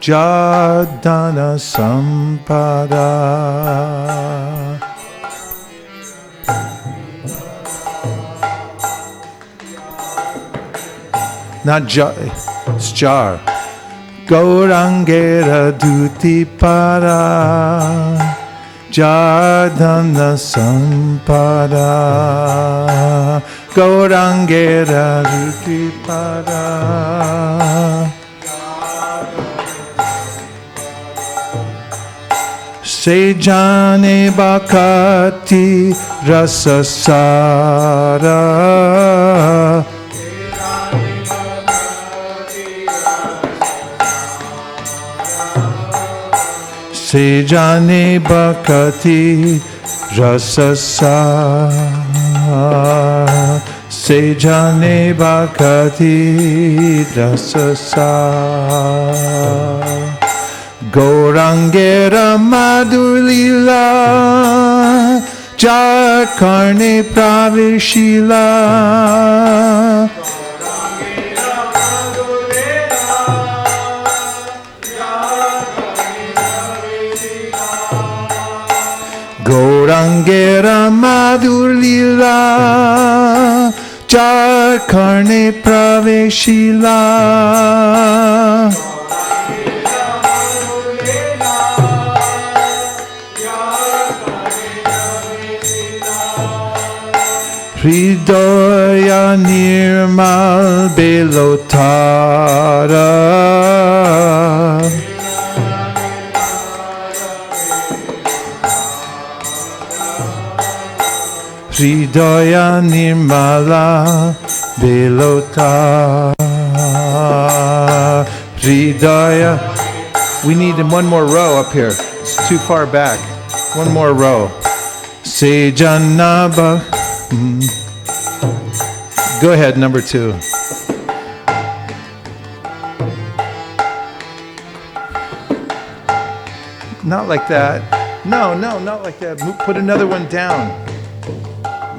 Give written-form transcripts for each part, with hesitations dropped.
Jadana Sampada. Not jar, it's jar. Gaurangera Duti Para Jadana Sampada. Gaurangera Duti Para Sejane Bhakati Rasasara Sejane Bhakati Rasasara Sejane Bhakati Rasasara Gaurangera Madhulila Jar Karne Praveshila Gaurangera Madhulila Jar Karne Praveshila Hridaya Nirmal Belotara Hridaya Nirmala Belotara Hridaya. We need one more row up here. It's too far back. One more row. Sejanaba. Go ahead, number 2. Not like that. No, not like that. Put another one down.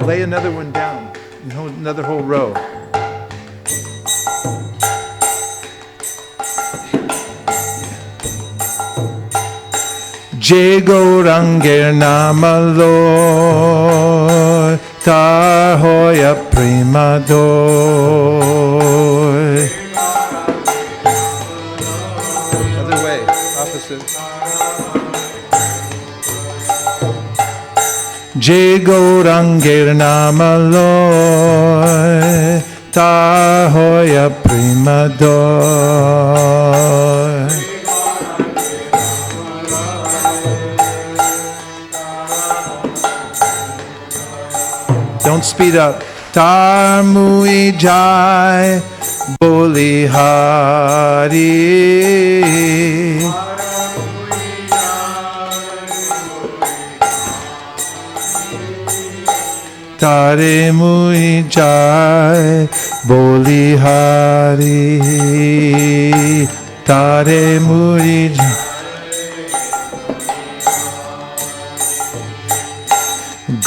Lay another one down. Another whole row. Jai Gauranger Namalor Tar Hoya Primador. Other way, opposite. Jai Gauranger Namalor Tar Hoya Primador. Don't speed up. Tar Mui Jai Boli Hari. Tare Mui Jai Boli Hari. Tare Mui Jai.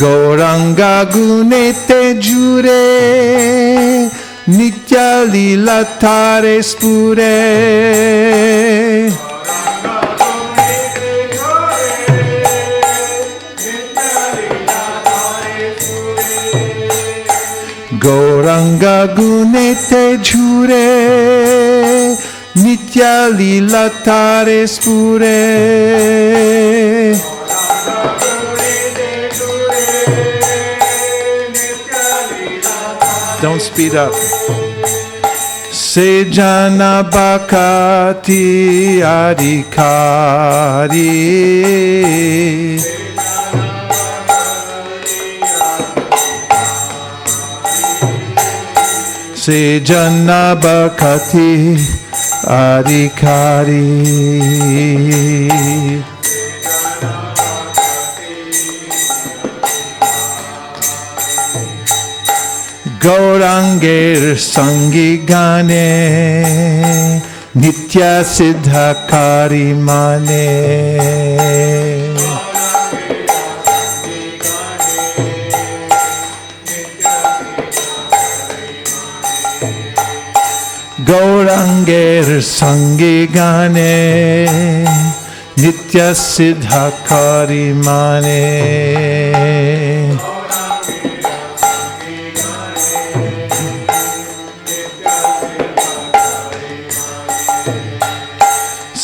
Gauranga Gunete Jure Nitya Lila Tare Spure. Gauranga Gunete Jure Nitya Lila Tare Spure. Don't speed up. Sejana Bhakati Adhikari. Sejana Bhakati Adhikari. Gaurangir Sangi Gane Nitya Siddhakari Mane. Gauranger Sangi Gane Nitya Siddha Kari Mane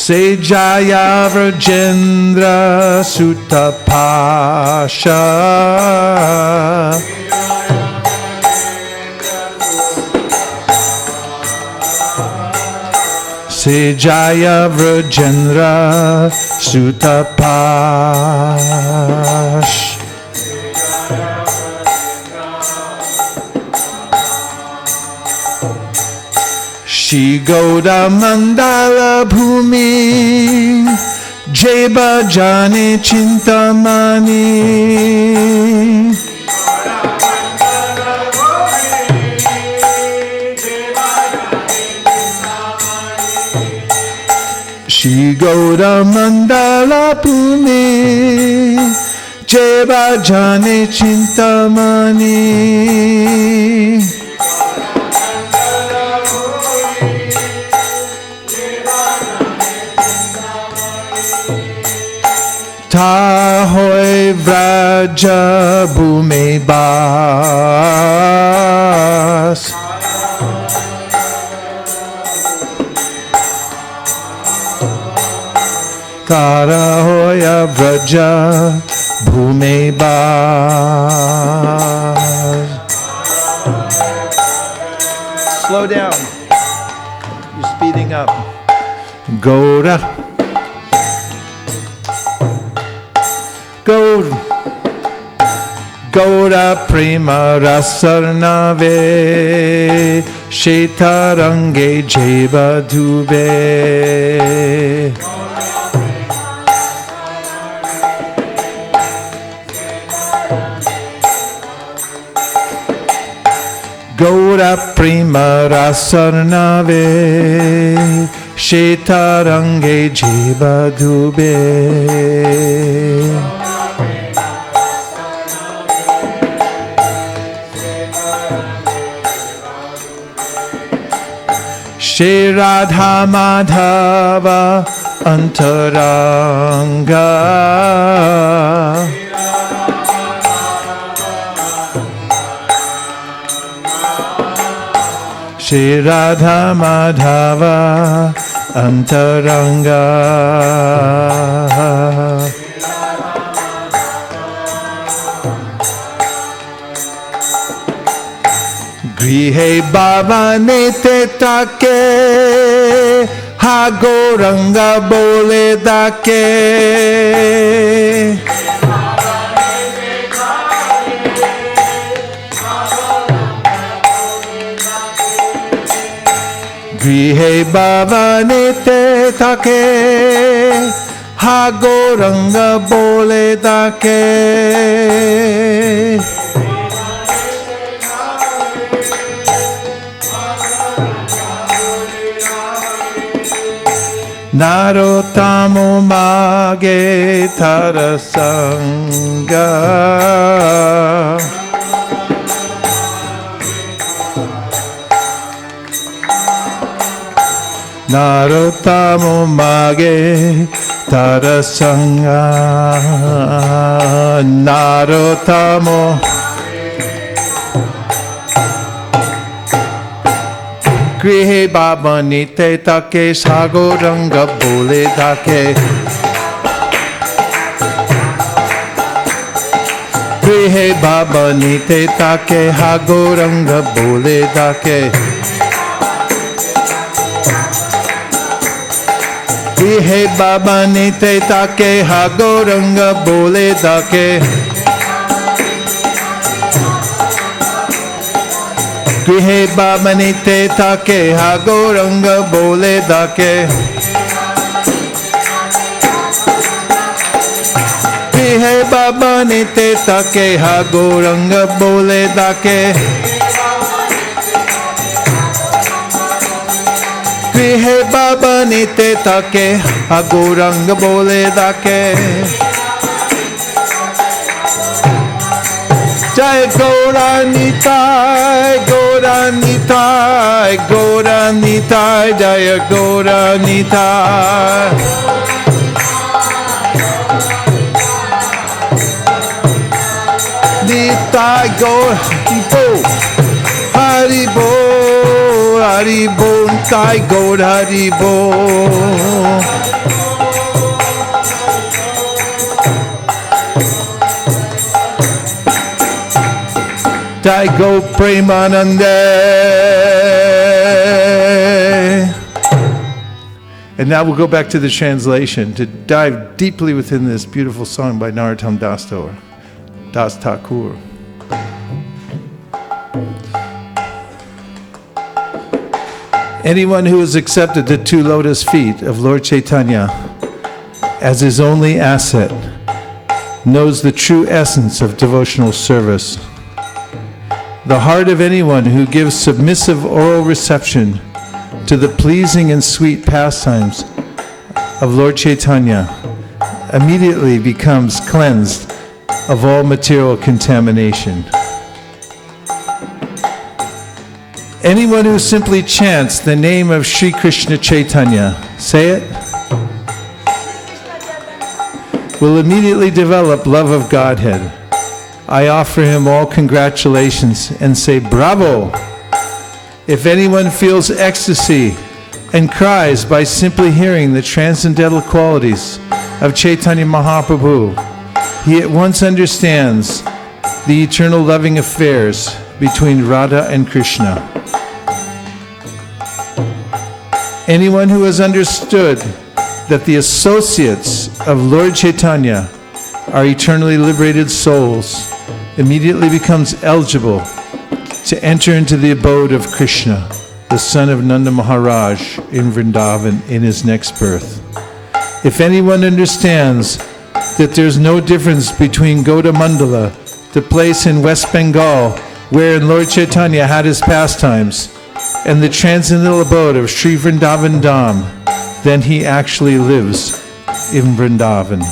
Se Jaya Vrajendra Sutta Pasha Se Jaya Vrajendra Sutta Pasha Shri Gauda Mandala Bhumi Jeba Jane Chintamani Shri Gauda Mandala Bhumi Jeba Jane Chintamani Tahoy Vraja Bhume Bas Tarahoya Vraja Bhume Bas. Slow down. You're speeding up. Gora. Gaura Prema Rasarnave Shetarange Jeva Dube Gaura Prema Rasarnave Shetarange Jeva Dube Shri Radha Madhava Antaranga Shri Radha Madhava Antaranga Grihe Bhavane Take Ha Gauranga Bole Dake Grihe Bhavane Take Ha Gauranga Bole Dake Narottamo Mage Tarasanga Narottamo Mage Tarasanga Narottamo Grihe Bhavanite Take Sagoranga Bole Dake Grihe Bhavanite Take Hagoranga Bole Dake Grihe Bhavanite Take Hagoranga Bole Dake Grihe Bhavanite Take Hagoranga Bole Dake Grihe Bhavanite Take Hagoranga Bole Dake Grihe Bhavanite Take Hagoranga Bole Dake Jaya Gauranitai, Gauranitai, Gauranitai, Jaya Gauranitai. Nitai Gaur, Haribo, Haribo, Nitai Gaur, Haribo. Go Premanande. And now we'll go back to the translation to dive deeply within this beautiful song by Narottam Das Thakur. Anyone who has accepted the 2 lotus feet of Lord Chaitanya as his only asset knows the true essence of devotional service. The heart of anyone who gives submissive oral reception to the pleasing and sweet pastimes of Lord Chaitanya immediately becomes cleansed of all material contamination. Anyone who simply chants the name of Sri Krishna Chaitanya, say it, will immediately develop love of Godhead. I offer him all congratulations and say bravo. If anyone feels ecstasy and cries by simply hearing the transcendental qualities of Chaitanya Mahaprabhu, he at once understands the eternal loving affairs between Radha and Krishna. Anyone who has understood that the associates of Lord Chaitanya are eternally liberated souls immediately becomes eligible to enter into the abode of Krishna, the son of Nanda Maharaj in Vrindavan in his next birth. If anyone understands that there's no difference between Gaudamandala, the place in West Bengal wherein Lord Chaitanya had his pastimes, and the transcendental abode of Sri Vrindavan Dham, then he actually lives in Vrindavan.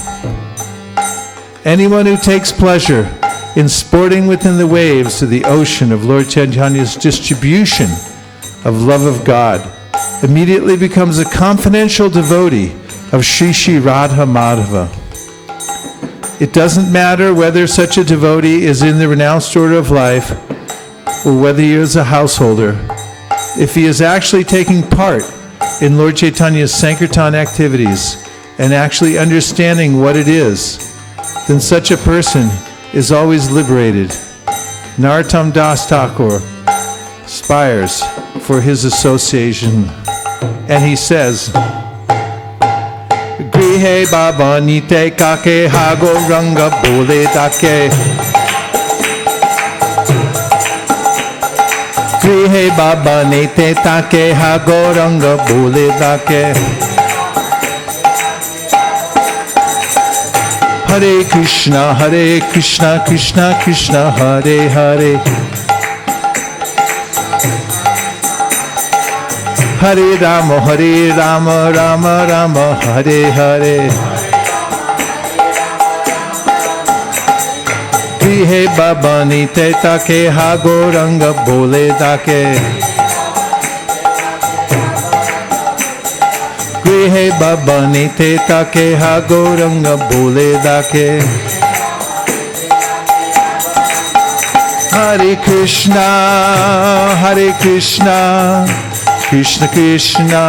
Anyone who takes pleasure in sporting within the waves of the ocean of Lord Chaitanya's distribution of love of God immediately becomes a confidential devotee of Sri Sri Radha Madhava. It doesn't matter whether such a devotee is in the renounced order of life or whether he is a householder. If he is actually taking part in Lord Chaitanya's Sankirtan activities and actually understanding what it is, then such a person is always liberated. Narottam Das Thakur aspires for his association, and he says, Grihe Baba Nite Kake Hago Ranga Bole Dake. Grihe Baba Nite Take Hago Ranga Bole Dake. Hare Krishna, Krishna Krishna, Hare Hare. Hare Rama, Rama Rama, Hare Hare. Grihe Baba Nite Take Hago Ranga Bole Dake. Grihe Baba Nite Take Hago Ranga Bole Dake. Hare Krishna, Krishna Krishna,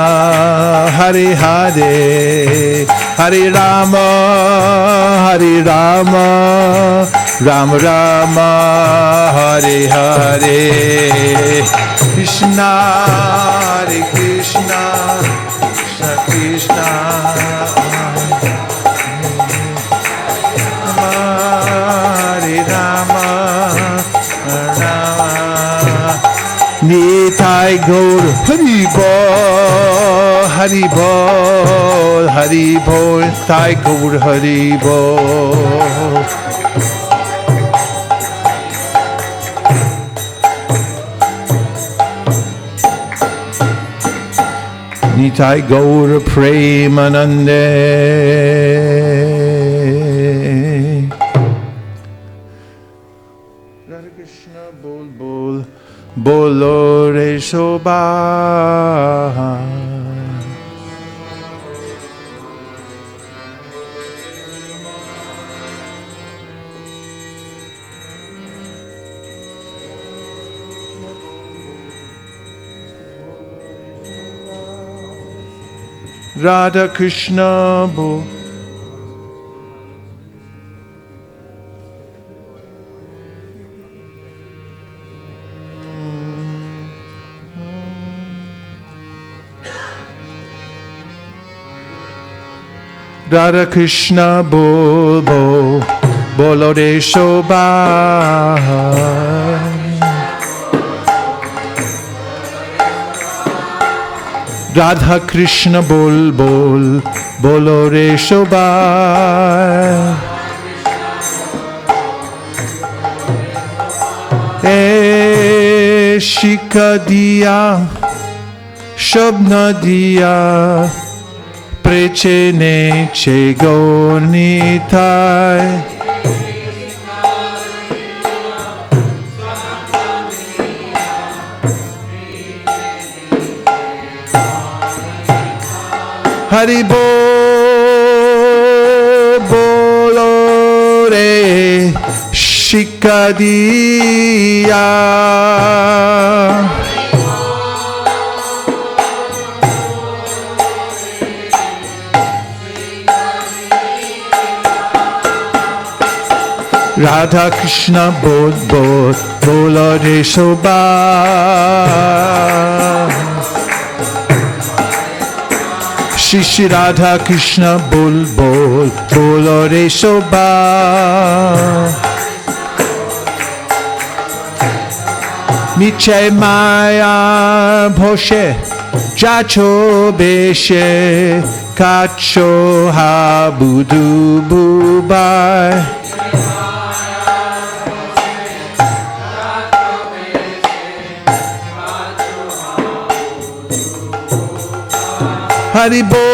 Hare Hare. Hare Rama, Rama Rama, Hare Hare. Krishna, Hare Krishna, Krishna Hare Rama, Rama Nitai Gaur Hari Bol, Hari Bol, Hari Bol, Nitai Gaur Hari Bol. Nitai Gaura Premanande. bolo re soba. Radha Krishna Bo. Radha Krishna Bol Bol Bolo de Shobha. Radha Krishna Bol Bol Bolo re Shobha. Shika diya Shabna diya Preche neche gornitai. Hari bolo re shikadiya. Radha Krishna Bol Bol Bolo re Shobha. Shri Radha Krishna Bol Bol Bolo re Shobha. Miche Maya Bhoshe Jacho Beshe Kacho Habudu Bubai. Hari bolo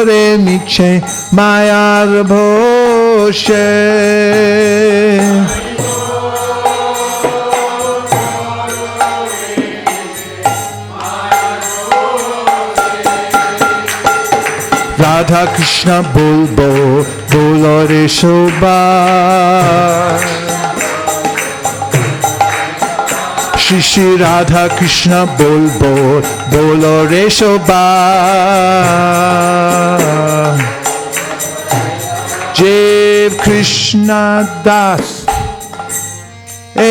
re miche mayar bhoshe. Radha Krishna Bol Bol Bolo re Shobha. Shri Radha Krishna Bol Bol Bolo re Shobha. Jeev Krishna Das E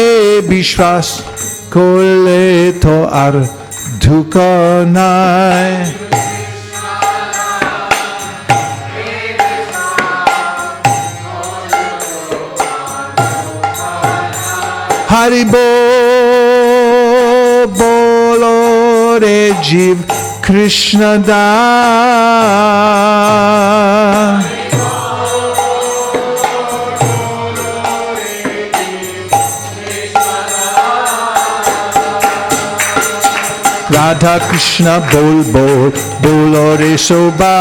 Bishwas Kole to ar dhukanai. Hari bolo re Jeev Krishna Das. Radha Krishna Bol Bol Bolo re Shobha.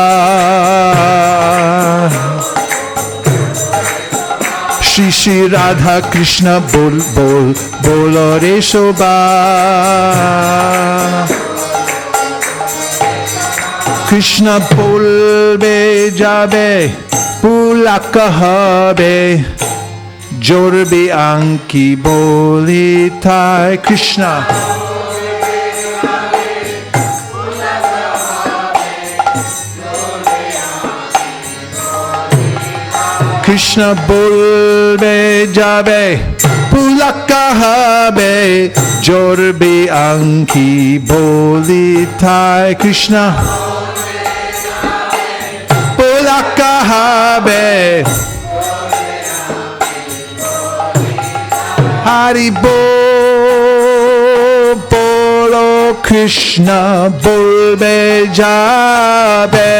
Shri Radha Krishna Bol Bol Bolo re Shobha. Krishna bolbe jabe pulaka habe jorbe anki bolitai. Krishna Krishna bolbe jabe pulaka habe jorbe anki bolitai. Krishna pulaka habe. Hari bolo Krishna bolbe jabe.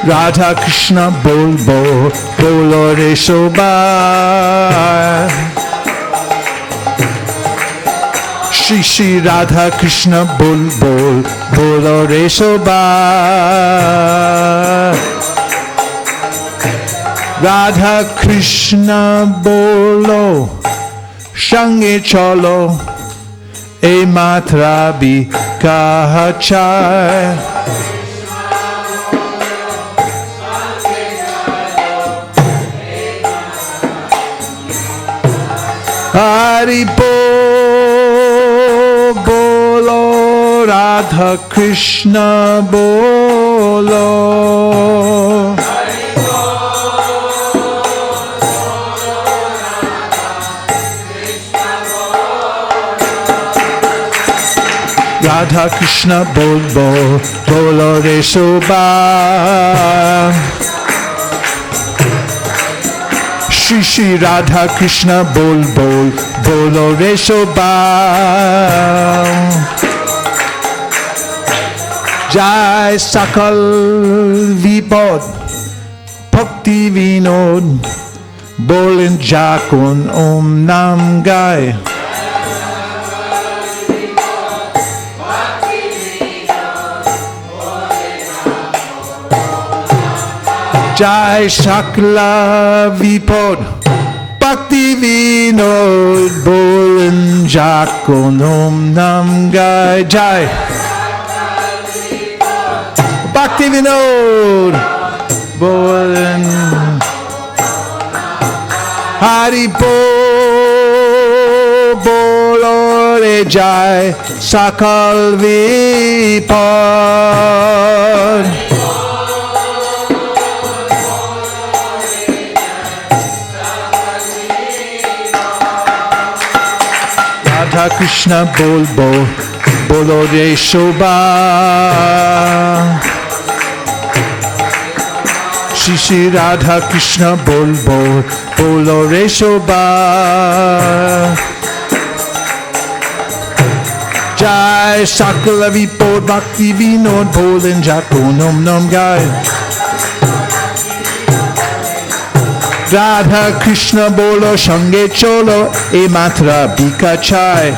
Radha Krishna Bol Bol Bolo re Shobha. Shri Shri Radha Krishna Bol Bol Bolo Re Soba. Radha Krishna Bolo Shange Cholo E Matra Bi Kahachai. Hari Bolo Radha Krishna Bolo. Radha Krishna Bol Bol Bolo Re Soba. Shri Shri Radha Krishna Bol Bol Bolo Re Soba. Jai Sakal Vipod Bhakti Vinod Bolin Jakun Om Nam Gai. Jai Shakla Vipod Bhakti Vinod Bolin Jakun Om Nam Gai. Jai Bhakti Vinod Bolin Hari Bolo Re Jai Sakal Vipod. Radha Krishna Bol Bol Bolo Re Soba. Shri Shri Radha Krishna Bol Bol Bolo Re Soba. Jai Sakala Vipod Bhakti Vinod Bolin Jakun Om Nam Gai. Radha Krishna Bolo Shange Cholo E Matra Bikachai.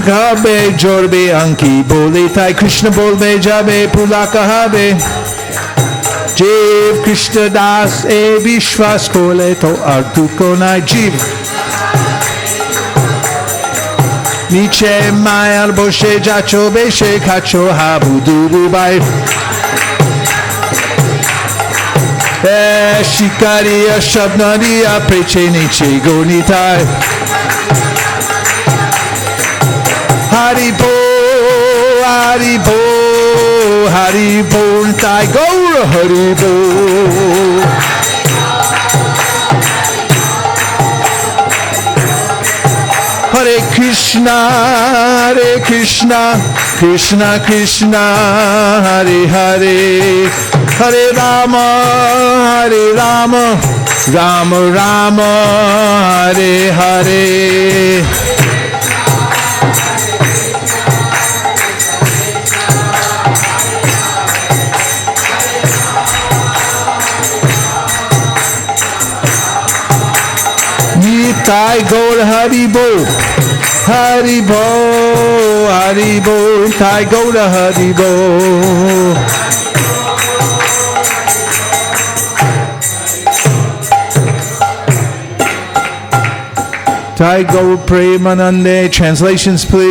Gabe Jorbe Anki Bole Tai Krishna Bolbe Jabe Pulaka Habe. Jeev Krishna Das E Vishwas Kole To Artu Konai Jeev. Niche Mayar Boshe Jacho Beshe Kacho Habu Dubu Bai. Shikariya Shabnariya Preche Niche Gonitai. Haribo, Haribo, Haribo, Tai Gaura Haribo. Hare Krishna, Hare Krishna, Krishna Krishna, Hare Hare. Hare Rama, Hare Rama, Rama Rama, Hare Hare. Nitai Gaur Haribo, Haribo, Haribo, Tai Gaur Haribo. Tai Gaur Premanande. Translations, please.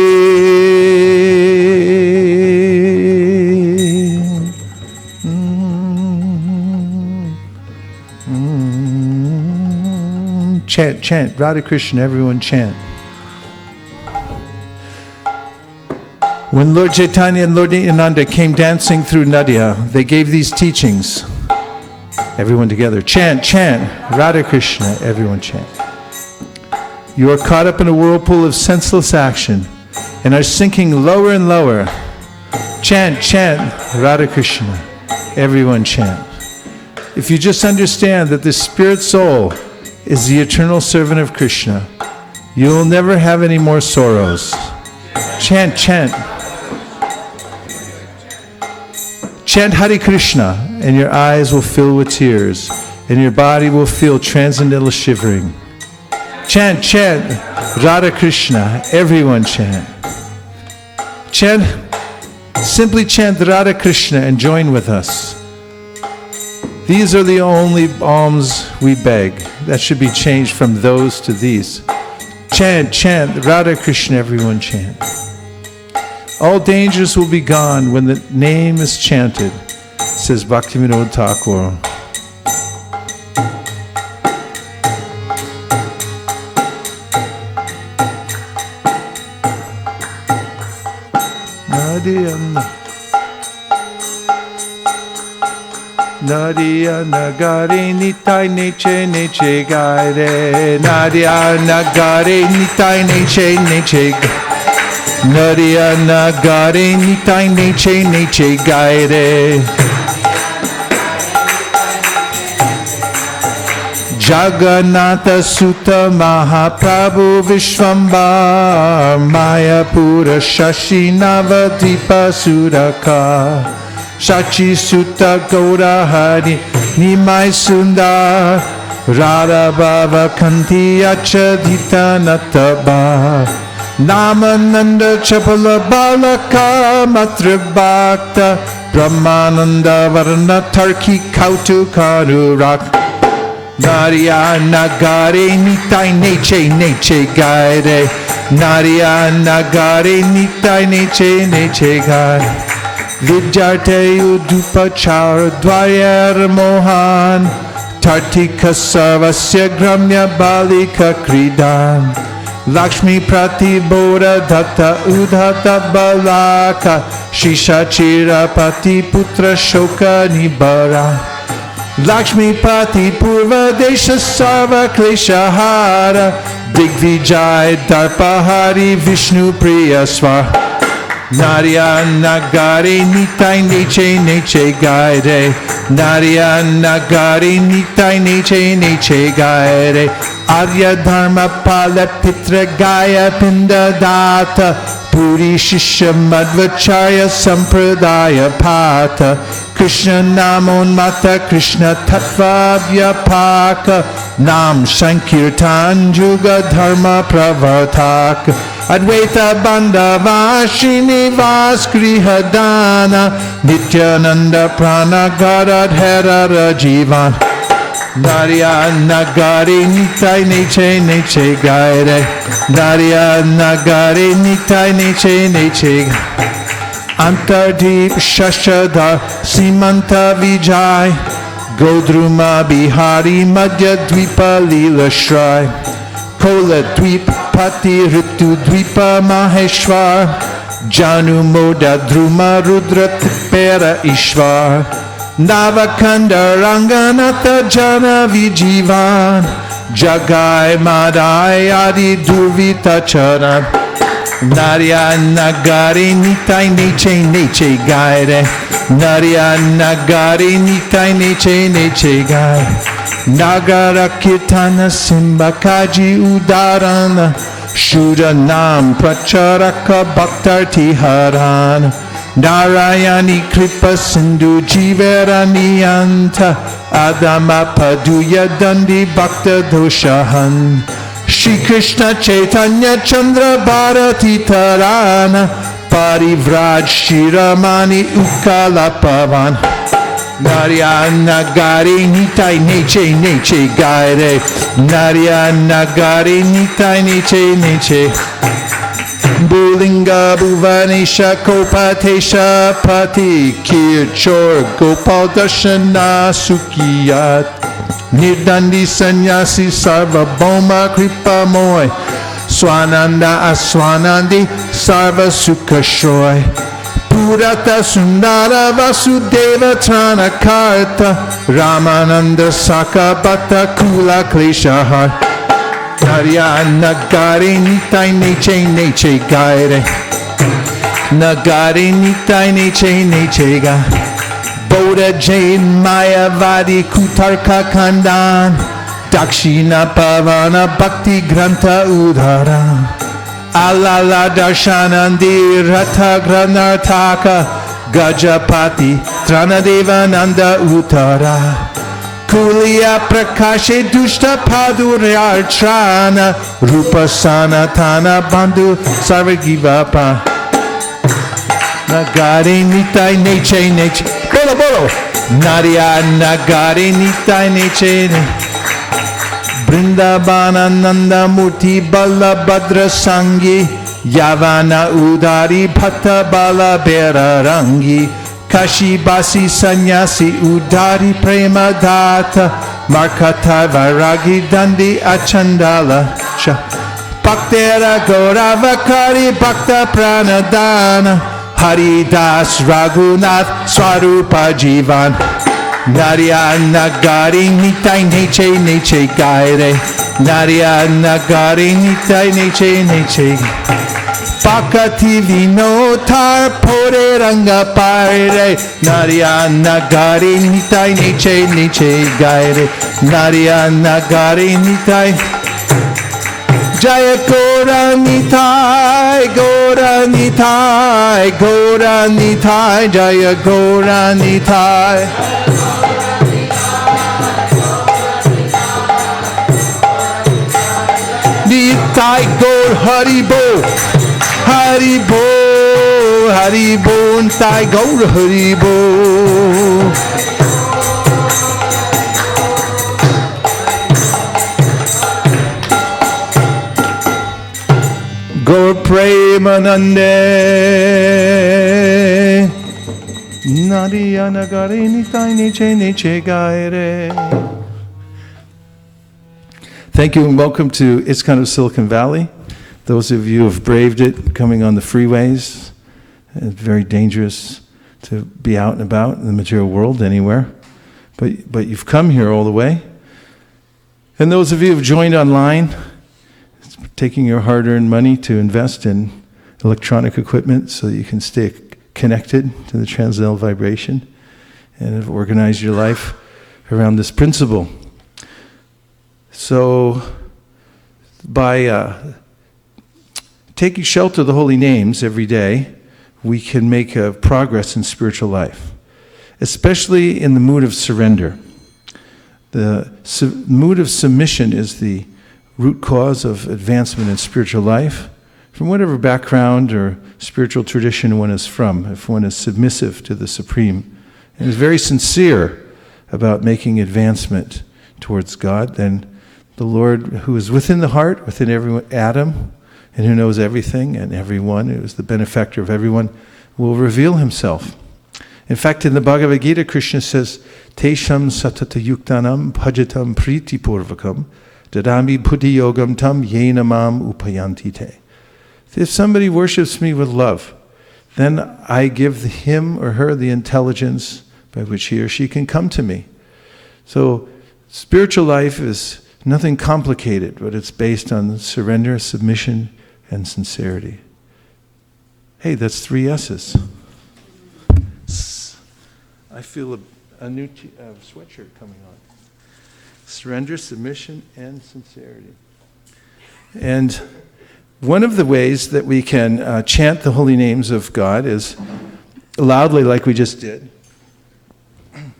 Chant, chant. Radha Krishna, everyone chant. When Lord Chaitanya and Lord Nityananda came dancing through Nadia, they gave these teachings. Everyone together. Chant, chant. Radha Krishna, everyone chant. You are caught up in a whirlpool of senseless action and are sinking lower and lower. Chant, chant, Radha Krishna. Everyone chant. If you just understand that the spirit soul is the eternal servant of Krishna, you will never have any more sorrows. Chant, chant. Chant Hare Krishna and your eyes will fill with tears. and your body will feel transcendental shivering. Chant, chant, Radha Krishna. Everyone chant. Chant, simply chant Radha Krishna and join with us. These are the only alms we beg. That should be changed from those to these. Chant, chant, Radha Krishna, everyone chant. All dangers will be gone when the name is chanted, says Bhaktivinoda Thakur. Nadia nagare nitai neche neche gaire. Nadia nagare nitai neche neche. Nadia nagare nitai neche neche gaire. Jagannatha Sutta Mahaprabhu Vishwambar Mayapura Shashi Navadvipa Suraka Shachi Sutta Gaura Hari Nimai Sundar Radha Bhava Kanti Achadita Nataba Namananda Chapala Balaka Matra Bhakta Brahmananda Varna Tarki Kautu Karurak Narya Nagare Nitai Neche Neche Gaire Narya Nagare Nitai Neche Neche Gaire Vidyarte Udupachar Dwayar Mohan Tartika Sarvasya Gramya Balika Kridan Lakshmi Pratibodha Datta Udhata Balaka Shisha Chirapati Putra Shoka Nibara Lakshmi Pati Purva Desha Sarva Klesha Hara Digvijay Darpahari Vishnu Priya Swar Narya Nagari Nitai Neche Neche Gaire Narya Nagari Nitai Neche Neche Gaire Arya Dharma Pala Pitra Gaya Pinda Data Puri Shishya Madhvacharya Sampradaya Pata Krishna Namon Mata Krishna Tattva Vyapaka Nam Sankirtan Juga Dharma Pravartak Advaita Bandhava Srinivas Grihadana Nityananda Prana Gadadhara Rajivan Narya Nagari Nitai Neche Neche Gaire Narya Nagari Nitai Neche Neche Antardeep Shashadhar Simanta Vijay Godruma Bihari Madhya Dvipa Lila Shrai Kola Dvip Pati Ritu Dvipa Maheshwar Janu Moda Druma Rudra Tipera Ishvar Navakanda Ranganatha Jana Vijivan Jagai Madai Adi Durvita Chara Narya Nagari Nitai Neche Neche Gaire Narya Nagari Nitai Neche Neche Gaire Nagara Kirtana Simbakaji Udarana Shura Nam Pracharaka Bhaktarti Harana Narayani Kripa Sindhu Jivera Niyanta Adama Paduya Dandi Bhakta Doshahan Shri Krishna Chaitanya Chandra Bharati Tarana Parivraj Shiramani Ukala Pavan Narya Nagari Nitai Neche Neche Gaire Narya Nagari Nitai Neche Neche Bulinga Bhuvanesha Kopatesha Pati Kirchor Gopal Darshana Sukiyat Nirdandi Sanyasi Sarva Bhoma Kripa Moy Swananda Aswanandi Sarva Sukashoy Purata Sundara Vasudeva Trana Karta Ramananda Sakabata Kula Kleshahar Narya Nagari Nitai Neche Neche Gaire Nagari Nitai Neche Neche Gaire Bodha Jain Mayavadi Kutarka Kandan Dakshina Pavana Bhakti Granta Udhara Alala Darshanandi Ratha Granartaka Gajapati Tranadeva Nanda Uttara Kuliya prakashe dushta paduryarchana rupa sanatana bandhu sarvagivapa nagare nitai neche neche bolo bolo Narya nagare nitai neche Vrindavana nanda murti balabhadra sangi Yavana udari bhatta bala bera rangi Kashi basi sannyasi udari prema data Markata varagi dandi achandala Bhaktera gauravakari bhakta pranadana Haridas Raghunath Swarupa Jivan Narya nagari nitai neche neche gaire Narya nagari nitai neche neche Pakati vinotar pore ranga paire Narya nagari nitai neche neche gaire Narya nagari nitai Jaya Gora Nitai Gora Nitai Gora Nitai Jaya Gora Nitai Nitai Gaur Haribo Haribo Haribo Nitai Gaur Haribo Gaur Premanande Nadiya Nagare Nitai Neche Neche Gaire. Thank you and welcome to ISKCON of Silicon Valley. Those of you who have braved it coming on the freeways. It's very dangerous to be out and about in the material world anywhere. But you've come here all the way. And those of you who have joined online, taking your hard-earned money to invest in electronic equipment so that you can stay connected to the transcendental vibration and have organized your life around this principle. So, by taking shelter of the holy names every day, we can make a progress in spiritual life, especially in the mood of surrender. The mood of submission is the root cause of advancement in spiritual life, from whatever background or spiritual tradition one is from. If one is submissive to the Supreme and is very sincere about making advancement towards God, then the Lord, who is within the heart, within every atom, and who knows everything and everyone, who is the benefactor of everyone, will reveal himself. In fact, in the Bhagavad Gita, Krishna says, Tesham satata yuktanam bhajatam priti purvakam dadami puti yogam tam yena mam upayanti te. If somebody worships me with love, then I give him or her the intelligence by which he or she can come to me. So spiritual life is nothing complicated, but it's based on surrender, submission, and sincerity. Hey, that's 3 S's. I feel a new sweatshirt coming on. Surrender, submission, and sincerity. And one of the ways that we can chant the holy names of God is loudly, like we just did. Of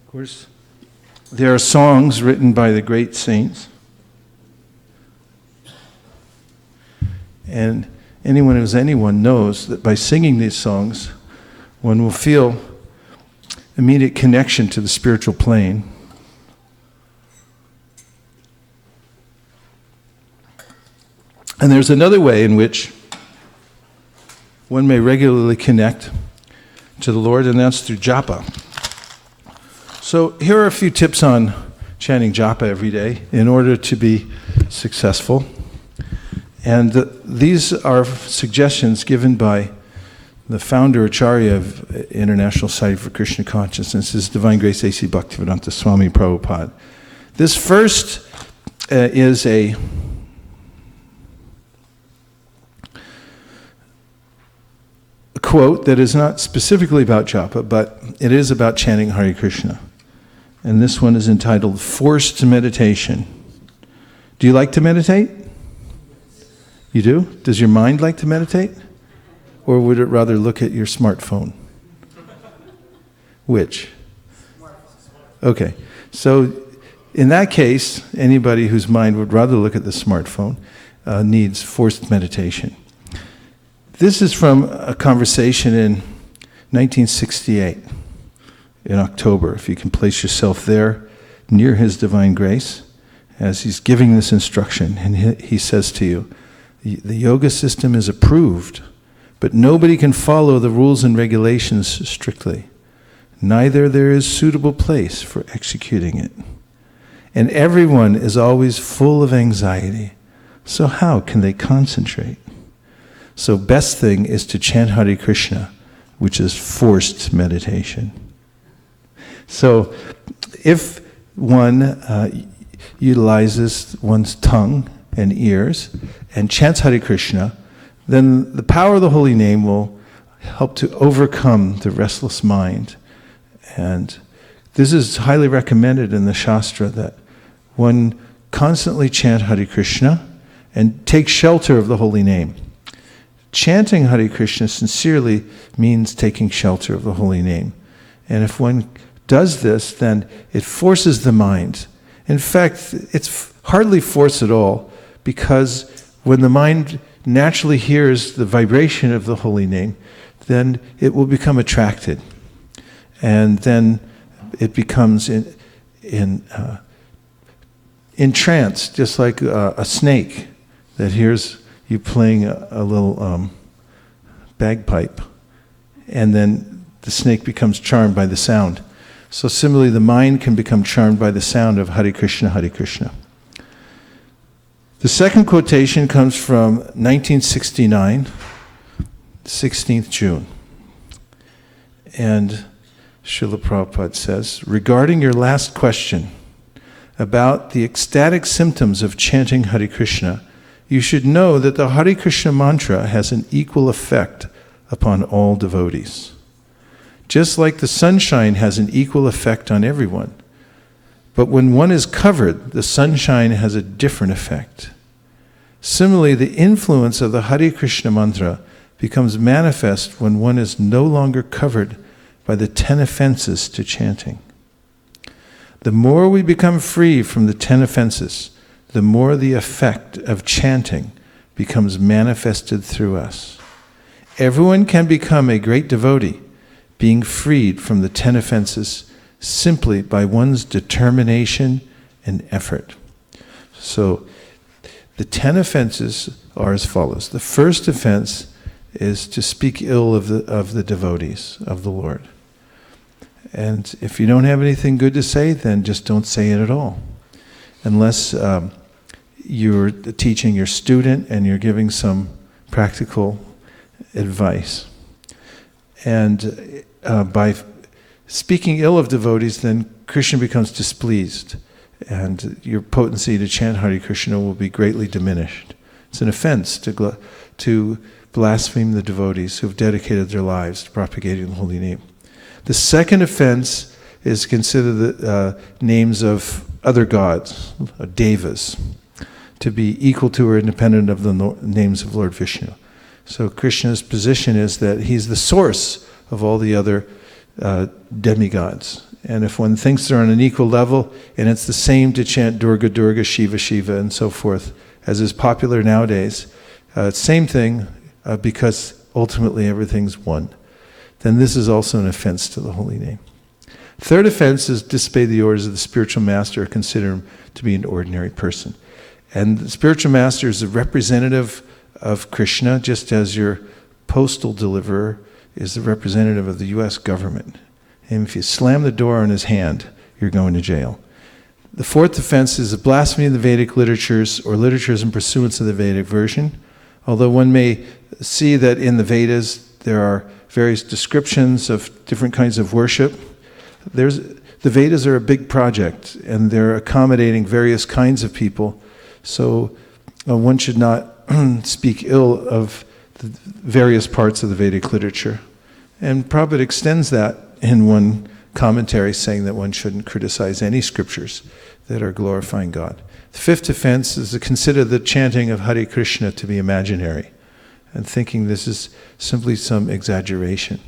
course, there are songs written by the great saints. And anyone who's anyone knows that by singing these songs, one will feel immediate connection to the spiritual plane. And there's another way in which one may regularly connect to the Lord, and that's through Japa. So here are a few tips on chanting Japa every day in order to be successful. And these are suggestions given by the founder Acharya of International Society for Krishna Consciousness, His Divine Grace A.C. Bhaktivedanta Swami Prabhupada. This first is a quote that is not specifically about japa, but it is about chanting Hare Krishna. And this one is entitled Forced Meditation. Do you like to meditate? You do? Does your mind like to meditate? Or would it rather look at your smartphone? Which? Okay. So in that case, anybody whose mind would rather look at the smartphone needs forced meditation. This is from a conversation in 1968, in October. If you can place yourself there, near His Divine Grace, as He's giving this instruction, and He says to you, the yoga system is approved, but nobody can follow the rules and regulations strictly. Neither there is suitable place for executing it. And everyone is always full of anxiety. So how can they concentrate? So best thing is to chant Hare Krishna, which is forced meditation. So if one utilizes one's tongue and ears and chants Hare Krishna, then the power of the holy name will help to overcome the restless mind. And this is highly recommended in the Shastra, that one constantly chant Hare Krishna and take shelter of the holy name. Chanting Hare Krishna sincerely means taking shelter of the holy name. And if one does this, then it forces the mind. In fact, it's hardly force at all, because when the mind naturally hears the vibration of the holy name, then it will become attracted. And then it becomes entranced, just like a snake that hears you playing a little bagpipe, and then the snake becomes charmed by the sound. So similarly, the mind can become charmed by the sound of Hare Krishna, Hare Krishna. The second quotation comes from 1969, 16th June. And Srila Prabhupada says, regarding your last question about the ecstatic symptoms of chanting Hare Krishna, you should know that the Hare Krishna mantra has an equal effect upon all devotees. Just like the sunshine has an equal effect on everyone. But when one is covered, the sunshine has a different effect. Similarly, the influence of the Hare Krishna mantra becomes manifest when one is no longer covered by the 10 offenses to chanting. The more we become free from the 10 offenses, the more the effect of chanting becomes manifested through us. Everyone can become a great devotee, being freed from the 10 offenses simply by one's determination and effort. So, the 10 offenses are as follows. The first offense is to speak ill of the devotees of the Lord. And if you don't have anything good to say, then just don't say it at all. Unless you're teaching your student and you're giving some practical advice. And by speaking ill of devotees, then Krishna becomes displeased, and your potency to chant Hare Krishna will be greatly diminished. It's an offense to blaspheme the devotees who have dedicated their lives to propagating the holy name. The second offense is consider the names of other gods, devas, to be equal to or independent of the names of Lord Vishnu. So Krishna's position is that he's the source of all the other demigods. And if one thinks they're on an equal level, and it's the same to chant Durga, Durga, Shiva, Shiva, and so forth, as is popular nowadays, same thing, because ultimately everything's one, then this is also an offense to the holy name. Third offense is disobey the orders of the spiritual master, or consider him to be an ordinary person. And the spiritual master is a representative of Krishna, just as your postal deliverer is the representative of the U.S. government. And if you slam the door on his hand, you're going to jail. The fourth offense is the blasphemy of the Vedic literatures, or literatures in pursuance of the Vedic version. Although one may see that in the Vedas there are various descriptions of different kinds of worship, the Vedas are a big project, and they're accommodating various kinds of people. So one should not speak ill of the various parts of the Vedic literature. And Prabhupada extends that in one commentary, saying that one shouldn't criticize any scriptures that are glorifying God. The fifth offense is to consider the chanting of Hare Krishna to be imaginary, and thinking this is simply some exaggeration.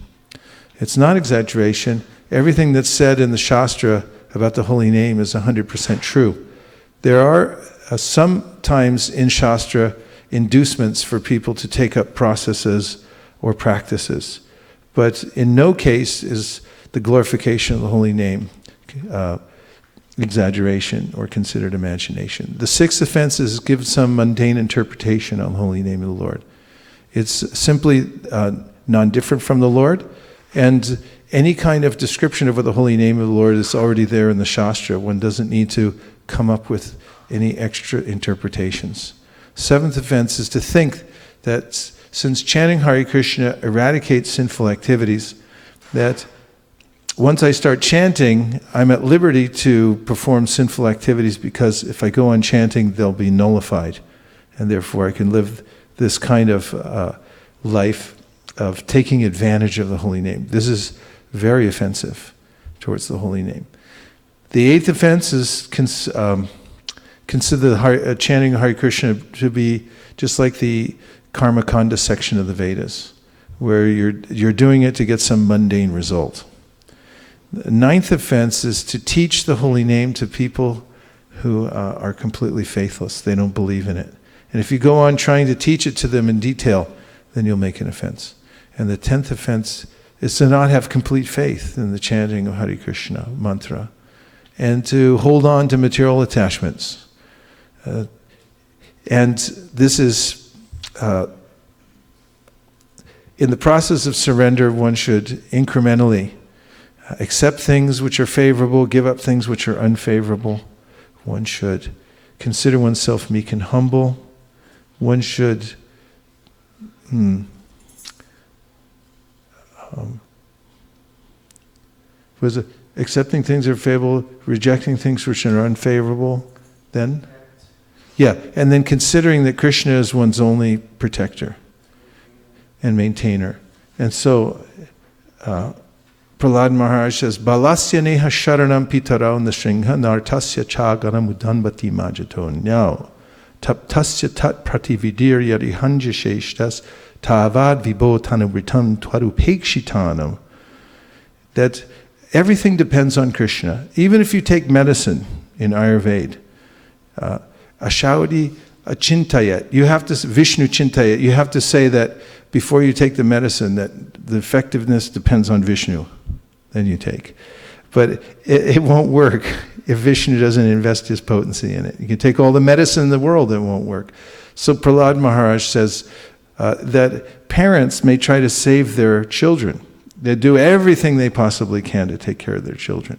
It's not exaggeration. Everything that's said in the Shastra about the holy name is 100% true. There are sometimes in Shastra inducements for people to take up processes or practices, but in no case is the glorification of the holy name exaggeration or considered imagination. The sixth offense is give some mundane interpretation on the holy name of the Lord. It's simply non-different from the Lord, and any kind of description of what the holy name of the Lord is already there in the Shastra. One doesn't need to come up with any extra interpretations. Seventh offense is to think that since chanting Hare Krishna eradicates sinful activities, that once I start chanting, I'm at liberty to perform sinful activities because if I go on chanting, they'll be nullified. And therefore I can live this kind of life of taking advantage of the holy name. This is very offensive towards the holy name. The eighth offense is consider chanting Hare Krishna to be just like the Karmakanda section of the Vedas, where you're doing it to get some mundane result. The ninth offense is to teach the holy name to people who are completely faithless. They don't believe in it. And if you go on trying to teach it to them in detail, then you'll make an offense. And the 10th offense is to not have complete faith in the chanting of Hare Krishna mantra and to hold on to material attachments. And this is, in the process of surrender, one should incrementally accept things which are favorable, give up things which are unfavorable. One should consider oneself meek and humble. One should accepting things that are favorable, rejecting things which are unfavorable. Then? Yeah, and then considering that Krishna is one's only protector and maintainer. And so, Prahlad Maharaj says, Balasya neha sharanam pitarao nashringha nartasya chagaram udhanvati majato. Now, taptasya tat pratividir yarihanja sheshtas tavad vibhotanavritam twarupekshitanam. That everything depends on Krishna. Even if you take medicine in Ayurveda, Ashaudi achintayat, you have to, Vishnu chintayat, you have to say that before you take the medicine that the effectiveness depends on Vishnu. Then you take. But it won't work if Vishnu doesn't invest his potency in it. You can take all the medicine in the world, it won't work. So Prahlad Maharaj says that parents may try to save their children. They do everything they possibly can to take care of their children.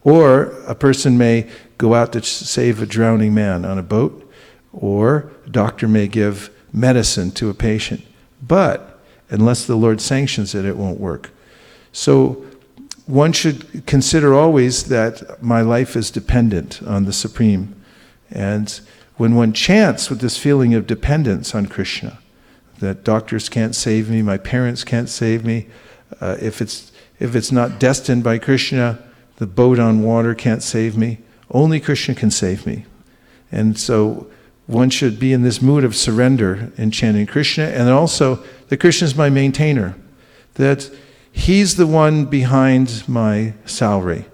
Or a person may go out to save a drowning man on a boat, or a doctor may give medicine to a patient. But unless the Lord sanctions it, it won't work. So one should consider always that my life is dependent on the Supreme. And when one chants with this feeling of dependence on Krishna, that doctors can't save me, my parents can't save me, if it's not destined by Krishna, the boat on water can't save me, only Krishna can save me. And so one should be in this mood of surrender in chanting Krishna, and also that Krishna is my maintainer, that he's the one behind my salary.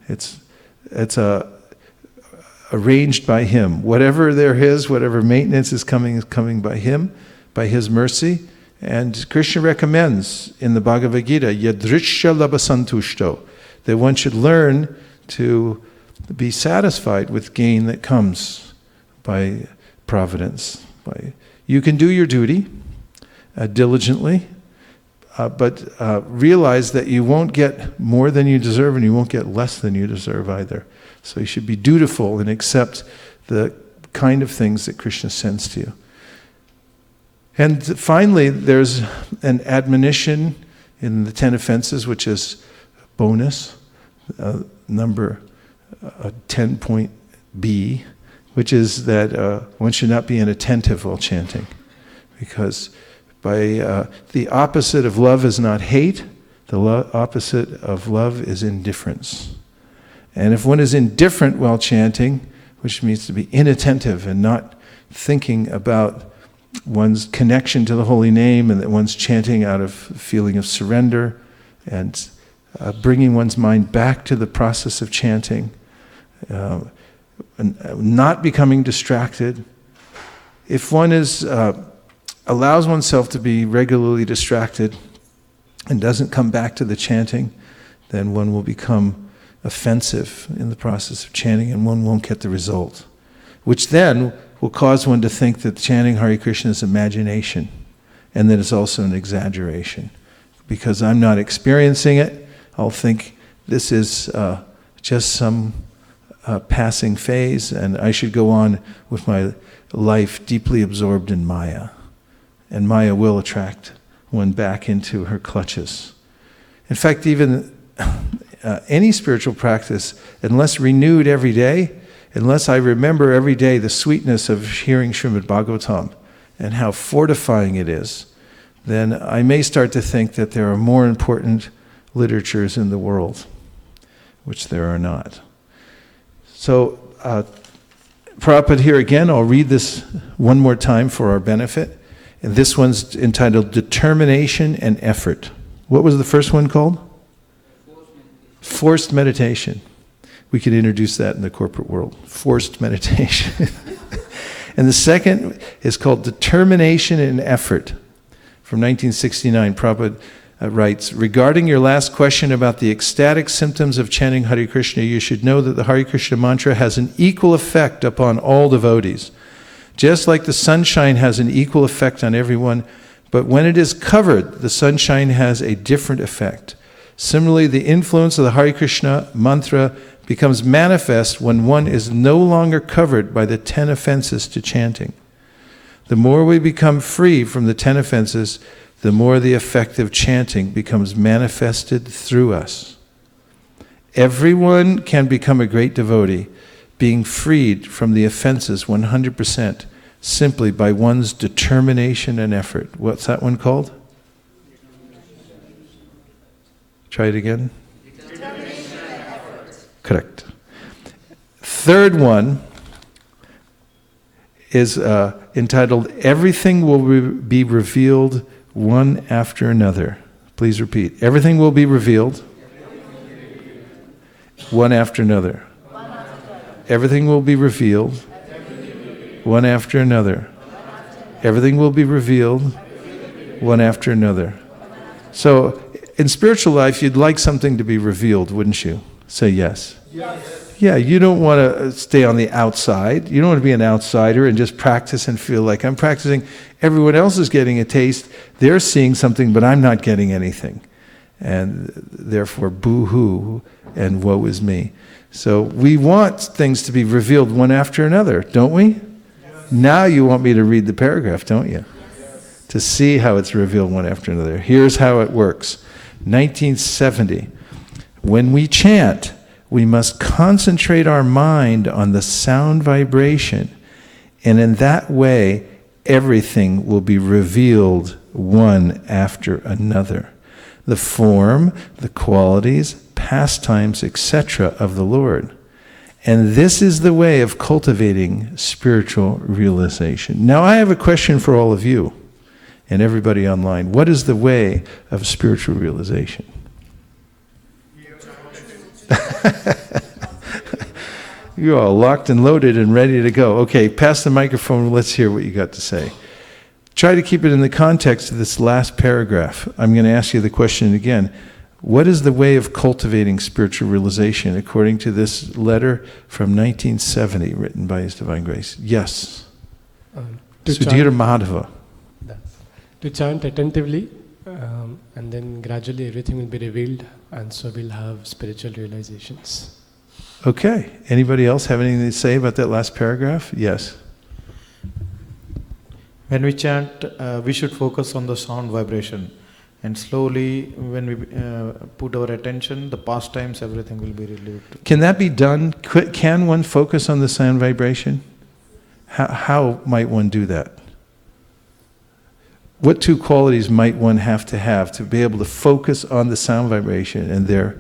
It's arranged by him. Whatever there is, whatever maintenance is coming by him, by his mercy. And Krishna recommends in the Bhagavad Gita, yadrishya labhasantushto, that one should learn to be satisfied with gain that comes by providence. You can do your duty diligently, but realize that you won't get more than you deserve and you won't get less than you deserve either. So you should be dutiful and accept the kind of things that Krishna sends to you. And finally, there's an admonition in the 10 offenses, which is bonus, number 10.B, which is that one should not be inattentive while chanting, because the opposite of love is not hate, the opposite of love is indifference. And if one is indifferent while chanting, which means to be inattentive and not thinking about one's connection to the holy name, and that one's chanting out of a feeling of surrender and bringing one's mind back to the process of chanting, not becoming distracted. If one allows oneself to be regularly distracted and doesn't come back to the chanting, then one will become offensive in the process of chanting and one won't get the result, which then will cause one to think that chanting Hare Krishna is imagination and that it's also an exaggeration. Because I'm not experiencing it, I'll think this is just some passing phase and I should go on with my life deeply absorbed in Maya. And Maya will attract one back into her clutches. In fact, even any spiritual practice, unless renewed every day, unless I remember every day the sweetness of hearing Srimad Bhagavatam and how fortifying it is, then I may start to think that there are more important literatures in the world, which there are not. So, Prabhupada here again, I'll read this one more time for our benefit. And this one's entitled Determination and Effort. What was the first one called? Forced meditation. We could introduce that in the corporate world. Forced meditation. And the second is called Determination and Effort. From 1969, Prabhupada writes, regarding your last question about the ecstatic symptoms of chanting Hare Krishna, you should know that the Hare Krishna mantra has an equal effect upon all devotees. Just like the sunshine has an equal effect on everyone, but when it is covered, the sunshine has a different effect. Similarly, the influence of the Hare Krishna mantra becomes manifest when one is no longer covered by the 10 offenses to chanting. The more we become free from the 10 offenses, the more the effect of chanting becomes manifested through us. Everyone can become a great devotee, being freed from the offenses 100%, simply by one's determination and effort. What's that one called? Try it again. Determination and effort. Correct. Third one is entitled, Everything Will Be Revealed One After Another. Please repeat. Everything will be revealed one after another. Everything will be revealed one after another. Everything will be revealed one after another. So, in spiritual life, you'd like something to be revealed, wouldn't you? Say yes. Yes. Yeah, you don't want to stay on the outside. You don't want to be an outsider and just practice and feel like I'm practicing. Everyone else is getting a taste. They're seeing something, but I'm not getting anything. And therefore, boo-hoo and woe is me. So we want things to be revealed one after another, don't we? Yes. Now you want me to read the paragraph, don't you? Yes. To see how it's revealed one after another. Here's how it works. 1970. When we chant, we must concentrate our mind on the sound vibration, and in that way, everything will be revealed one after another. The form, the qualities, pastimes, etc. of the Lord. And this is the way of cultivating spiritual realization. Now I have a question for all of you and everybody online. What is the way of spiritual realization? You're all locked and loaded and ready to go. Okay, pass the microphone. Let's hear what you got to say. Try to keep it in the context of this last paragraph. I'm going to ask you the question again. What is the way of cultivating spiritual realization according to this letter from 1970 written by His Divine Grace? Yes. Sudhir Madhava. To chant attentively and then gradually everything will be revealed and so we'll have spiritual realizations. Okay. Anybody else have anything to say about that last paragraph? Yes. When we chant, we should focus on the sound vibration. And slowly, when we put our attention, the pastimes, everything will be relieved. Can that be done? Can one focus on the sound vibration? How might one do that? What two qualities might one have to be able to focus on the sound vibration and there?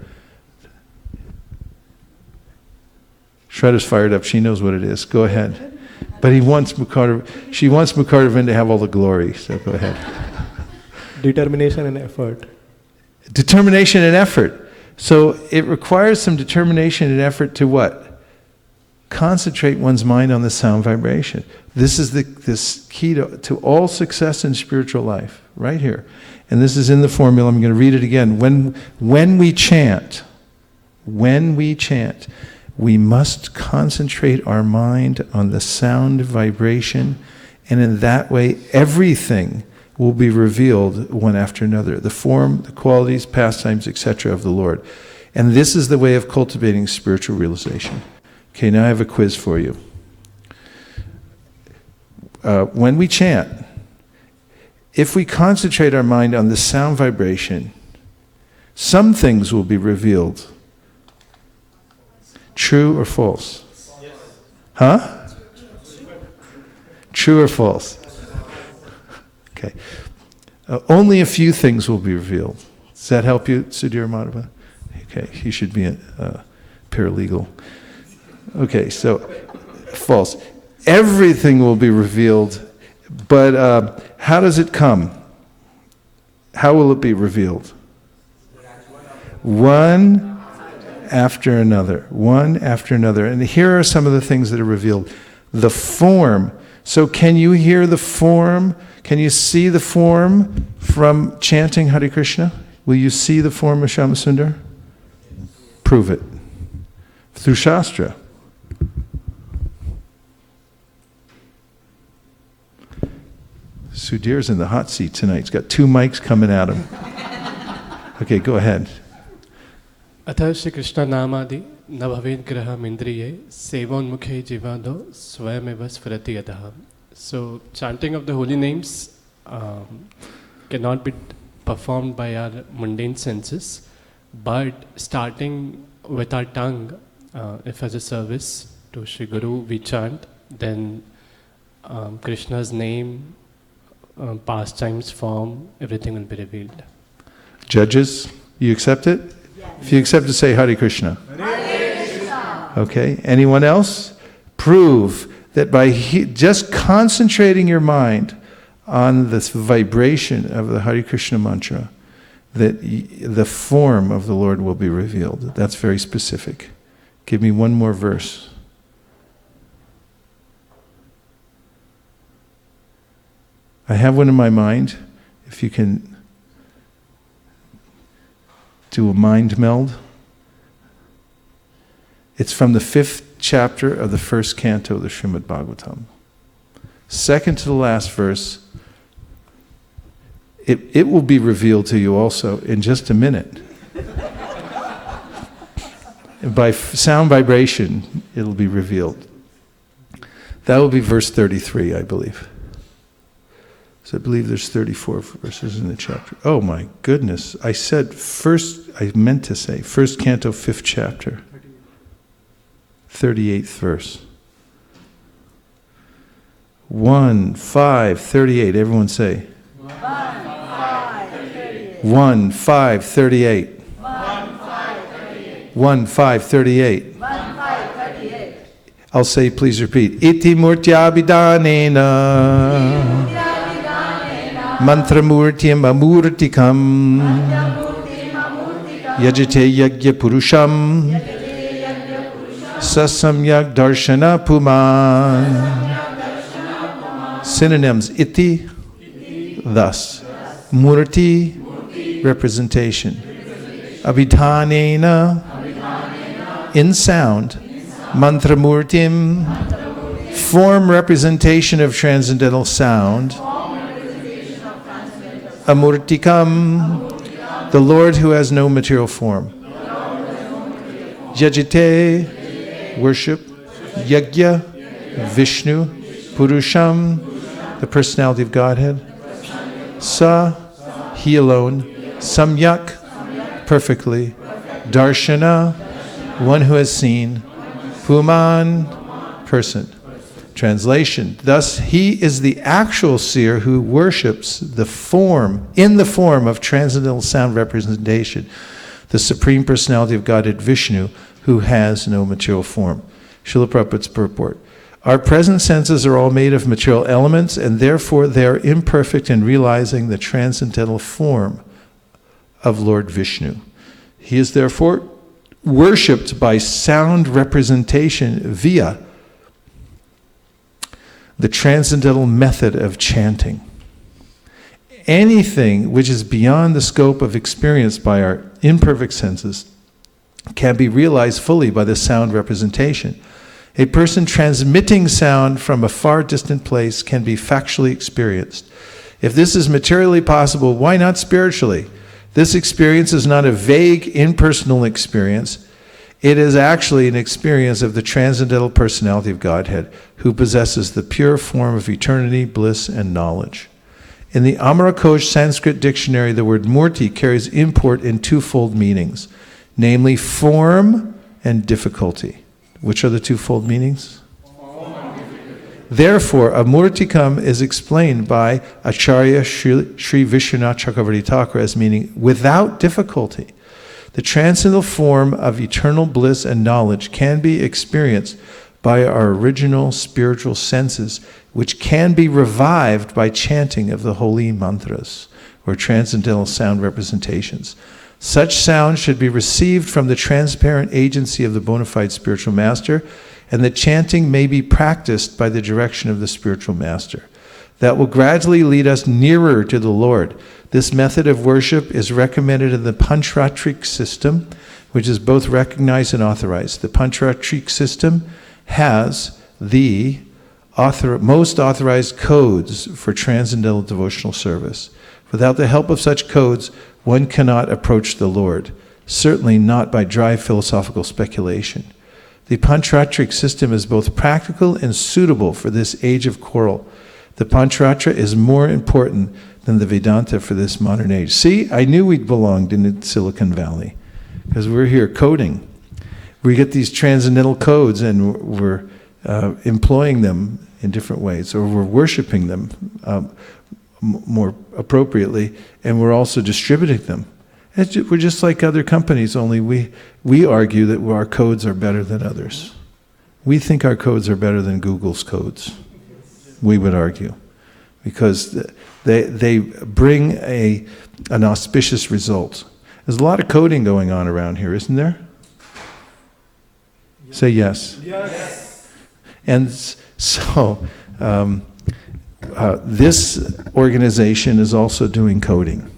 Shraddha's fired up. She knows what it is. Go ahead. But she wants Mukhardavan to have all the glory. So go ahead. Determination and effort. Determination and effort. So it requires some determination and effort to what? concentrate one's mind on the sound vibration. This is this key to all success in spiritual life, right here. And this is in the formula. I'm going to read it again. When we chant, we must concentrate our mind on the sound vibration, and in that way, everything will be revealed one after another. The form, the qualities, pastimes, etc. of the Lord. And this is the way of cultivating spiritual realization. Okay, now I have a quiz for you. When we chant, if we concentrate our mind on the sound vibration, some things will be revealed. True or false? Yes. Huh? True or false? Okay. Only a few things will be revealed. Does that help you, Sudhir Madhava? Okay, he should be a paralegal. Okay, so false. Everything will be revealed, but how does it come? How will it be revealed? One after another. One after another. And here are some of the things that are revealed. The form. So can you hear the form? Can you see the form from chanting Hare Krishna? Will you see the form of Shyamasundar? Prove it. Through Shastra. Sudhir's in the hot seat tonight. He's got 2 mics coming at him. Okay, go ahead. Atha Shri Krishna Namadi Nabhaved Graham Indriye Sevonmukhe Jivado Swayameva Sfrati Adaha. So, chanting of the holy names cannot be performed by our mundane senses, but starting with our tongue, if as a service to Shri Guru we chant, then Krishna's name, pastimes, form, everything will be revealed. Judges, you accept it? Yes. If you accept it, say Hare Krishna. Hare Krishna. Okay, anyone else? Prove that by just concentrating your mind on this vibration of the Hare Krishna mantra, that the form of the Lord will be revealed. That's very specific. Give me one more verse. I have one in my mind. If you can do a mind meld. It's from the 5th chapter of the 1st canto of the Srimad Bhagavatam. Second to the last verse. It will be revealed to you also in just a minute. By sound vibration, it'll be revealed. That will be verse 33, I believe. So I believe there's 34 verses in the chapter. Oh my goodness. I meant to say, 1st canto, 5th chapter. 38th verse. 1:5:38. Everyone say. 1:5:38. 1:5:38. 1:5:38. 1:5:38. I'll say, please repeat. Iti murtyabhidanena. Mantramurtyam amurtikam. Yajate yagya purusham. Sasamyak darshana puman. Synonyms. Iti, thus. Murti, representation. Abhidhanena, in sound. Mantramurtim, form representation of transcendental sound. Amurtikam, the Lord who has no material form. Yajite, worship. Yagya, Vishnu. Purusham, the personality of Godhead. Sa, he alone. Samyak, perfectly. Darshana, one who has seen. Puman, person. Translation. Thus, he is the actual seer who worships the form, in the form of transcendental sound representation, the Supreme Personality of Godhead Vishnu, who has no material form. Srila Prabhupada's purport. Our present senses are all made of material elements, and therefore they are imperfect in realizing the transcendental form of Lord Vishnu. He is therefore worshipped by sound representation via the transcendental method of chanting. Anything which is beyond the scope of experience by our imperfect senses can be realized fully by the sound representation. A person transmitting sound from a far distant place can be factually experienced. If this is materially possible, why not spiritually? This experience is not a vague, impersonal experience. It is actually an experience of the transcendental personality of Godhead, who possesses the pure form of eternity, bliss, and knowledge. In the Amarakosh Sanskrit dictionary, the word murti carries import in twofold meanings, namely form and difficulty. Which are the twofold meanings? Therefore, a murtikam is explained by Acharya Sri Vishwanath Chakravarti Thakur as meaning without difficulty. The transcendental form of eternal bliss and knowledge can be experienced by our original spiritual senses, which can be revived by chanting of the holy mantras, or transcendental sound representations. Such sound should be received from the transparent agency of the bona fide spiritual master, and the chanting may be practiced by the direction of the spiritual master. That will gradually lead us nearer to the Lord. This method of worship is recommended in the Panchratrik system, which is both recognized and authorized. The Panchratrik system has the most authorized codes for transcendental devotional service. Without the help of such codes, one cannot approach the Lord, certainly not by dry philosophical speculation. The Panchratra system is both practical and suitable for this age of quarrel. The Panchratra is more important than the Vedanta for this modern age. See, I knew we belonged in Silicon Valley, because we're here coding. We get these transcendental codes and we're employing them in different ways, or we're worshiping them more appropriately, and we're also distributing them. We're just like other companies, only we argue that our codes are better than others. We think our codes are better than Google's codes, we would argue, because they bring an auspicious result. There's a lot of coding going on around here, isn't there? Yes. Say yes. Yes. And so this organization is also doing coding,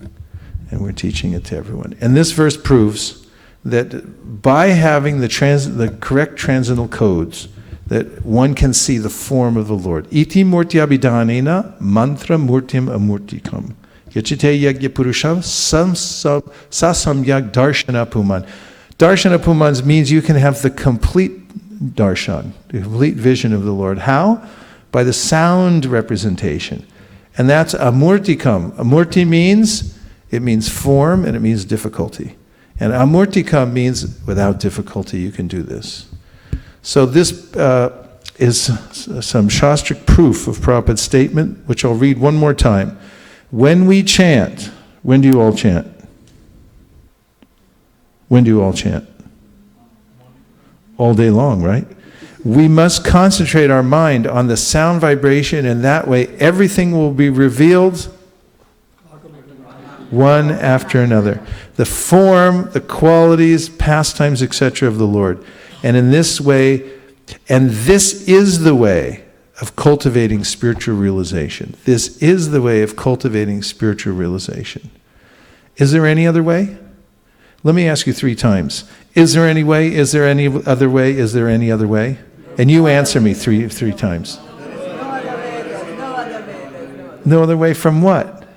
and we're teaching it to everyone. And this verse proves that by having the correct transcendental codes, that one can see the form of the Lord. Iti murtyabhidanena mantra murtim amurtikam. Yachite yagya purusham sasamyag darshana puman. Darshana puman means you can have the complete darshan, the complete vision of the Lord. How? By the sound representation. And that's amurtikam. Amurti means form, and it means difficulty. And amurtikam means without difficulty you can do this. So this is some Shastric proof of Prabhupada's statement, which I'll read one more time. When we chant, when do you all chant? When do you all chant? All day long, right? We must concentrate our mind on the sound vibration, and that way everything will be revealed one after another. The form, the qualities, pastimes, etc. of the Lord. And in this way, and this is the way of cultivating spiritual realization. This is the way of cultivating spiritual realization. Is there any other way? Let me ask you 3 times. Is there any way? Is there any other way? Is there any other way? And you answer me three times. No other way from what?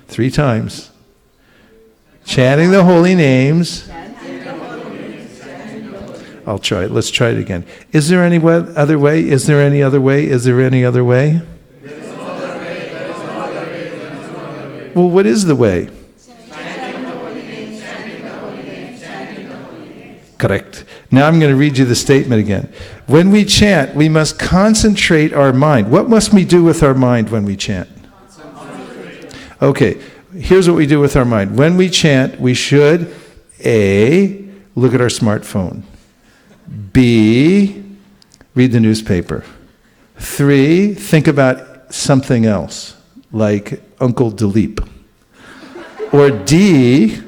3 times. Chanting the holy names. I'll try it. Let's try it again. Is there any other way? Is there any other way? Is there any other way? Well, what is the way? Correct. Now I'm going to read you the statement again. When we chant, we must concentrate our mind. What must we do with our mind when we chant? Okay, here's what we do with our mind. When we chant, we should A, look at our smartphone. B, read the newspaper. 3, think about something else, like Uncle Dilip. Or D,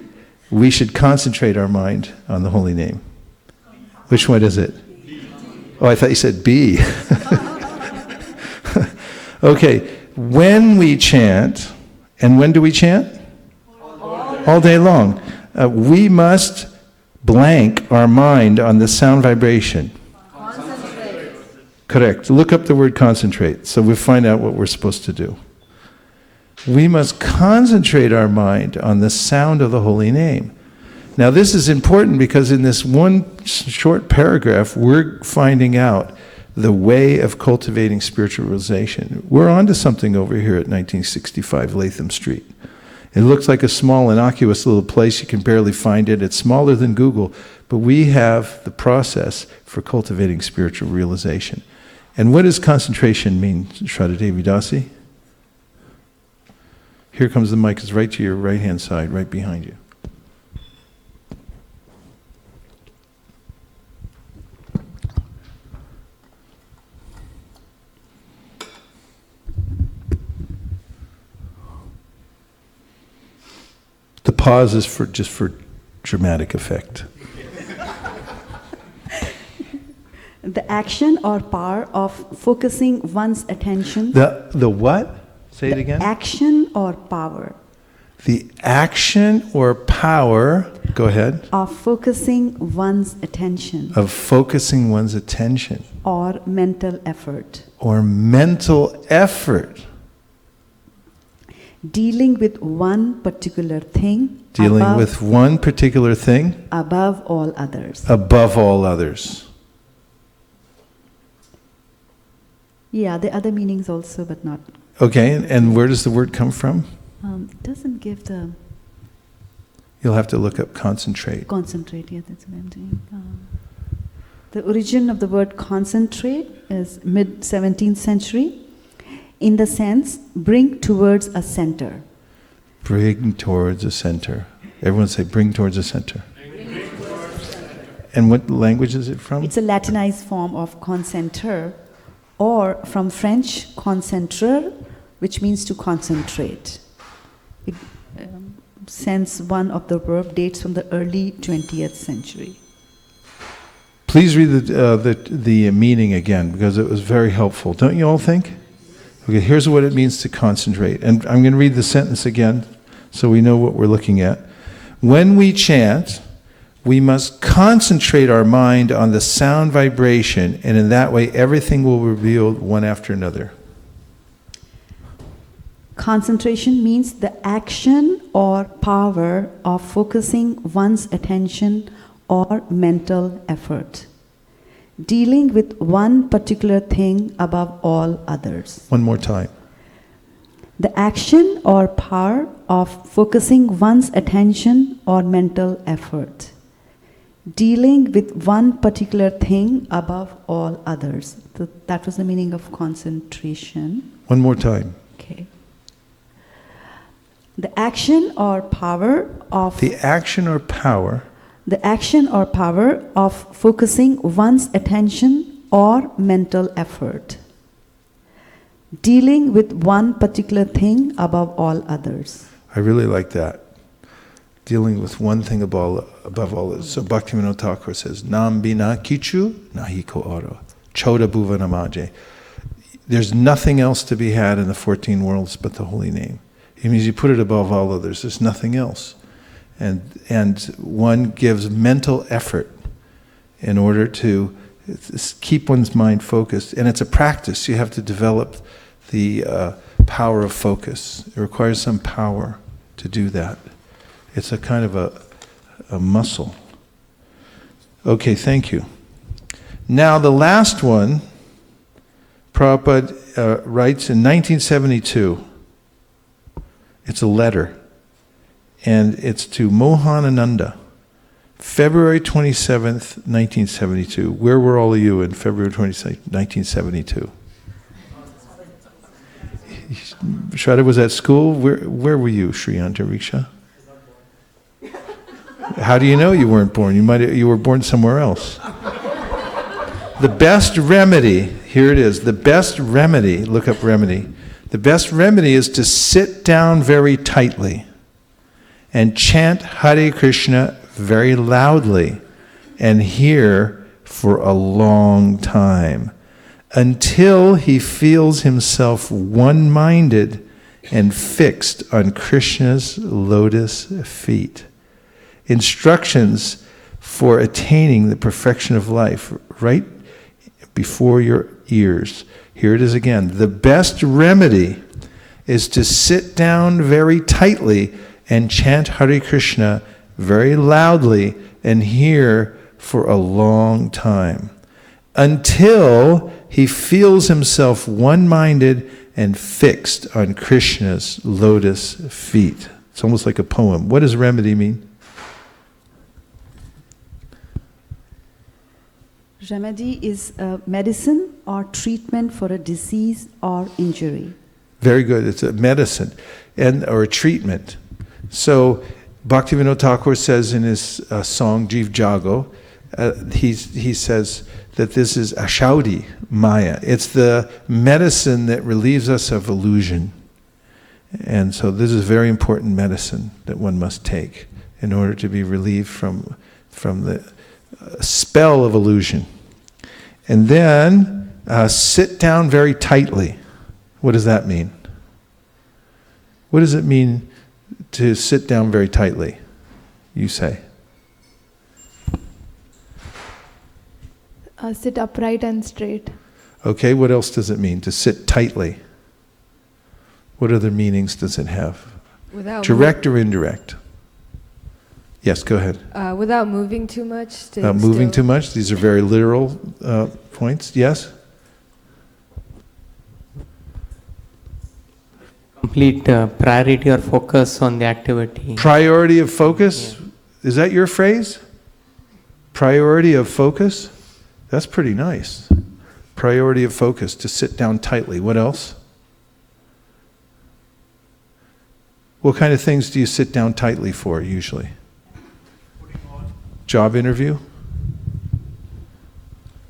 we should concentrate our mind on the holy name. Which one is it? Oh, I thought you said B. Okay, when we chant, and when do we chant? All day long. We must blank our mind on the sound vibration. Concentrate. Correct. Look up the word concentrate, so we find out what we're supposed to do. We must concentrate our mind on the sound of the holy name. Now this is important because in this one short paragraph, we're finding out the way of cultivating spiritual realization. We're onto something over here at 1965 Latham Street. It looks like a small, innocuous little place. You can barely find it. It's smaller than Google, but we have the process for cultivating spiritual realization. And what does concentration mean, Shraddha Devi Dasi? Here comes the mic. It's right to your right-hand side, right behind you. The pause is just for dramatic effect. The action or power of focusing one's attention. The what? Say it again. Action or power. The action or power, go ahead. Of focusing one's attention. Of focusing one's attention. Or mental effort. Or mental effort. Dealing with one particular thing. Dealing with one particular thing. Above all others. Above all others. Yeah, the other meanings also, but not. Okay, and where does the word come from? It doesn't give the. You'll have to look up concentrate. Concentrate, yeah, that's what I'm doing. The origin of the word concentrate is mid-17th century. In the sense, bring towards a center. Bring towards a center. Everyone say, bring towards a center. And what language is it from? It's a Latinized form of concentre, or from French, concentrer, which means to concentrate. It, sense one of the verb dates from the early 20th century. Please read the meaning again, because it was very helpful. Don't you all think? Okay, here's what it means to concentrate. And I'm going to read the sentence again so we know what we're looking at. When we chant, we must concentrate our mind on the sound vibration, and in that way everything will be revealed one after another. Concentration means the action or power of focusing one's attention or mental effort. Dealing with one particular thing above all others. One more time. The action or power of focusing one's attention or mental effort. Dealing with one particular thing above all others. So that was the meaning of concentration. One more time. Okay. The action or power of... The action or power... The action or power of focusing one's attention or mental effort. Dealing with one particular thing above all others. I really like that. Dealing with one thing above all others. So Bhaktivinoda Thakur says, Nam bina kichu nahi ko oro. Choda bhuva namaje. There's nothing else to be had in the 14 worlds but the holy name. It means you put it above all others. There's nothing else. And one gives mental effort in order to keep one's mind focused. And it's a practice. You have to develop the power of focus. It requires some power to do that. It's a kind of a muscle. Okay, thank you. Now the last one, Prabhupada writes in 1972. It's a letter. And it's to Mohanananda, February 27th, 1972. Where were all of you in February 27th, 1972? Shraddha was at school. Where were you, Sri Antariksha? How do you know you weren't born? You were born somewhere else. The best remedy, here it is, the best remedy, look up remedy. The best remedy is to sit down very tightly and chant Hare Krishna very loudly and here for a long time, until he feels himself one-minded and fixed on Krishna's lotus feet. Instructions for attaining the perfection of life right before your ears. Here it is again. The best remedy is to sit down very tightly and chant Hare Krishna very loudly and hear for a long time, until he feels himself one-minded and fixed on Krishna's lotus feet. It's almost like a poem. What does remedy mean? Remedy is a medicine or treatment for a disease or injury. Very good. It's a medicine or a treatment. So Bhaktivinoda Thakur says in his song Jiv Jago, he says that this is Ashaudi Maya. It's the medicine that relieves us of illusion. And so this is a very important medicine that one must take in order to be relieved from the spell of illusion. And then sit down very tightly. What does that mean? What does it mean to sit down very tightly? You say. Sit upright and straight. Okay, what else does it mean to sit tightly? What other meanings does it have? Direct or indirect? Yes, go ahead. Without moving too much. Moving too much? These are very literal points. Yes? Complete priority or focus on the activity. Priority of focus? Yeah. Is that your phrase? Priority of focus? That's pretty nice. Priority of focus, to sit down tightly. What else? What kind of things do you sit down tightly for usually? Job interview?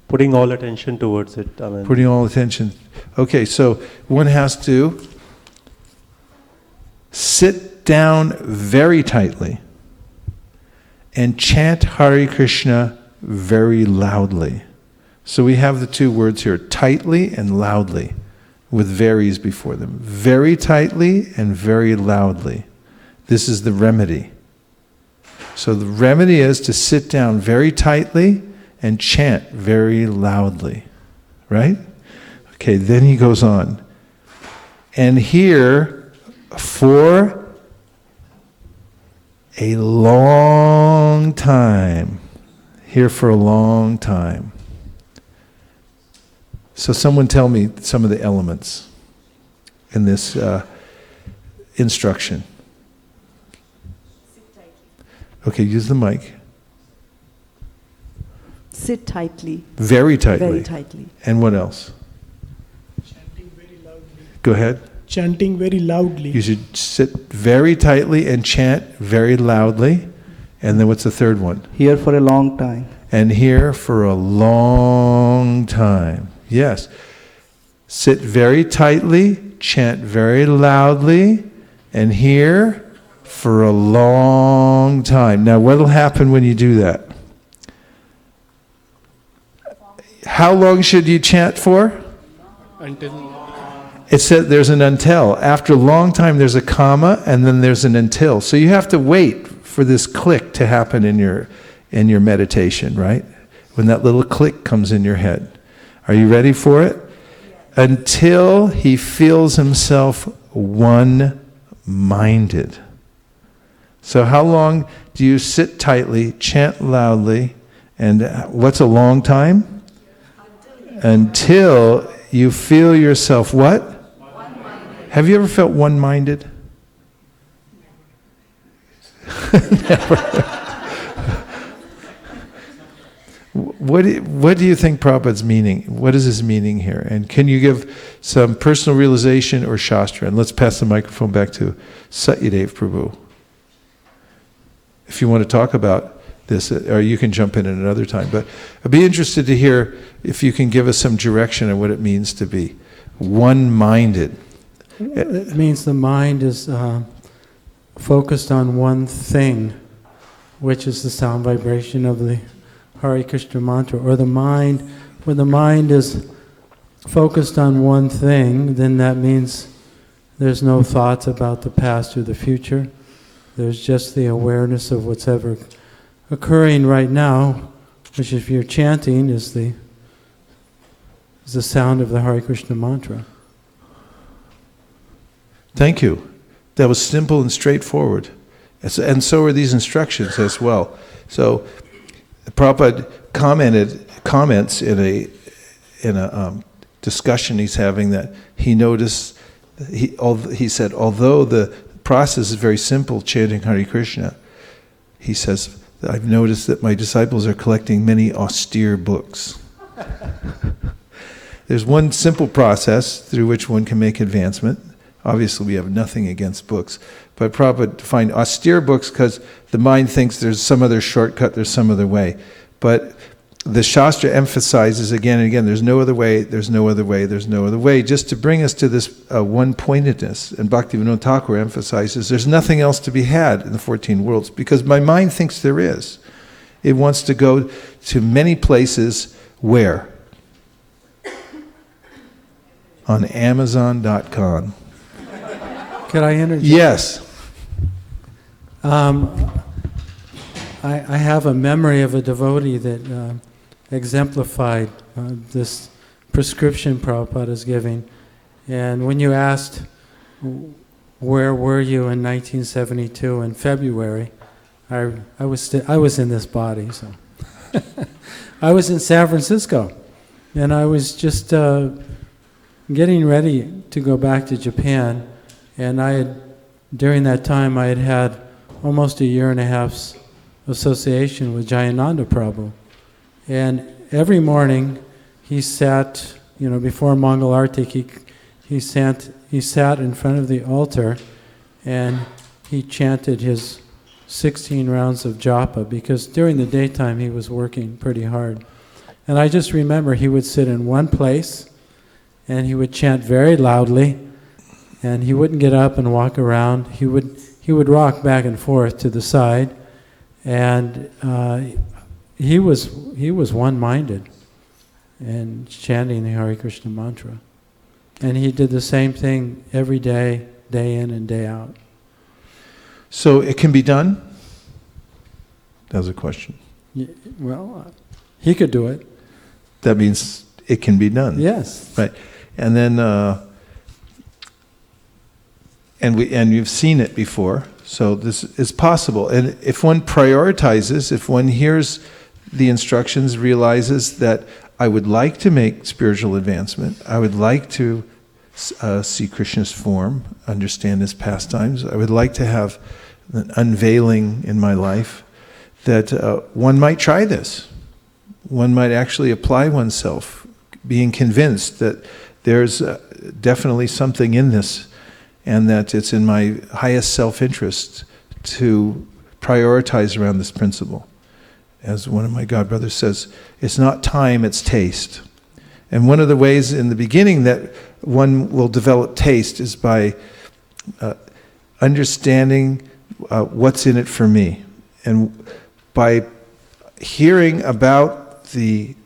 Putting all attention towards it. Putting all attention. Okay, so one has to sit down very tightly and chant Hare Krishna very loudly. So we have the two words here, tightly and loudly, with varies before them. Very tightly and very loudly. This is the remedy. So the remedy is to sit down very tightly and chant very loudly. Right? Okay, then he goes on. And here, for a long time. Here for a long time. So someone tell me some of the elements in this instruction. Okay, use the mic. Sit tightly. Very tightly. Very tightly. And what else? Chanting very loudly. Go ahead. Chanting very loudly. You should sit very tightly and chant very loudly. And then what's the third one? Here for a long time. And here for a long time. Yes. Sit very tightly, chant very loudly, and here for a long time. Now, what will happen when you do that? How long should you chant for? Until. It said there's an until. After a long time, there's a comma, and then there's an until. So you have to wait for this click to happen in your meditation, right? When that little click comes in your head. Are you ready for it? Until he feels himself one-minded. So how long do you sit tightly, chant loudly, and what's a long time? Until you feel yourself what? One-minded. Have you ever felt one-minded? Never. What do you think Prabhupada's meaning? What is his meaning here? And can you give some personal realization or Shastra? And let's pass the microphone back to Satyadev Prabhu. If you want to talk about this, or you can jump in at another time. But I'd be interested to hear if you can give us some direction on what it means to be one-minded. It means the mind is focused on one thing, which is the sound vibration of the Hare Krishna mantra, or the mind, when the mind is focused on one thing, then that means there's no thoughts about the past or the future. There's just the awareness of what's ever occurring right now, which if you're chanting is the sound of the Hare Krishna mantra. Thank you. That was simple and straightforward. And so are these instructions as well. So Prabhupada comments in a discussion he's having that he noticed, he said, although the process is very simple, chanting Hare Krishna, he says, I've noticed that my disciples are collecting many austere books. There's one simple process through which one can make advancement. Obviously, we have nothing against books. But Prabhupada defined austere books because the mind thinks there's some other shortcut, there's some other way. But the Shastra emphasizes again and again, there's no other way, there's no other way, there's no other way, just to bring us to this one-pointedness. And Bhaktivinoda Thakur emphasizes there's nothing else to be had in the 14 worlds because my mind thinks there is. It wants to go to many places where? On Amazon.com. Could I interject? Yes. I have a memory of a devotee that exemplified this prescription Prabhupada is giving. And when you asked, where were you in 1972 in February, I was in this body. So I was in San Francisco, and I was just getting ready to go back to Japan. And during that time, I had almost 1.5 years association with Jayananda Prabhu. And every morning, he sat, before Mangal Artik, he sat in front of the altar, and he chanted his 16 rounds of Japa, because during the daytime, he was working pretty hard. And I just remember he would sit in one place, and he would chant very loudly, and he wouldn't get up and walk around. He would rock back and forth to the side, and he was one-minded and chanting the Hare Krishna mantra. And he did the same thing every day, day in and day out. So it can be done? That was a question. Well, he could do it. That means it can be done. Yes. Right. And then, and you've seen it before, so this is possible. And if one prioritizes, if one hears the instructions, realizes that I would like to make spiritual advancement, I would like to see Krishna's form, understand his pastimes, I would like to have an unveiling in my life, that one might try this. One might actually apply oneself, being convinced that there's definitely something in this, and that it's in my highest self-interest to prioritize around this principle. As one of my godbrothers says, it's not time, it's taste. And one of the ways in the beginning that one will develop taste is by understanding what's in it for me. And by hearing about the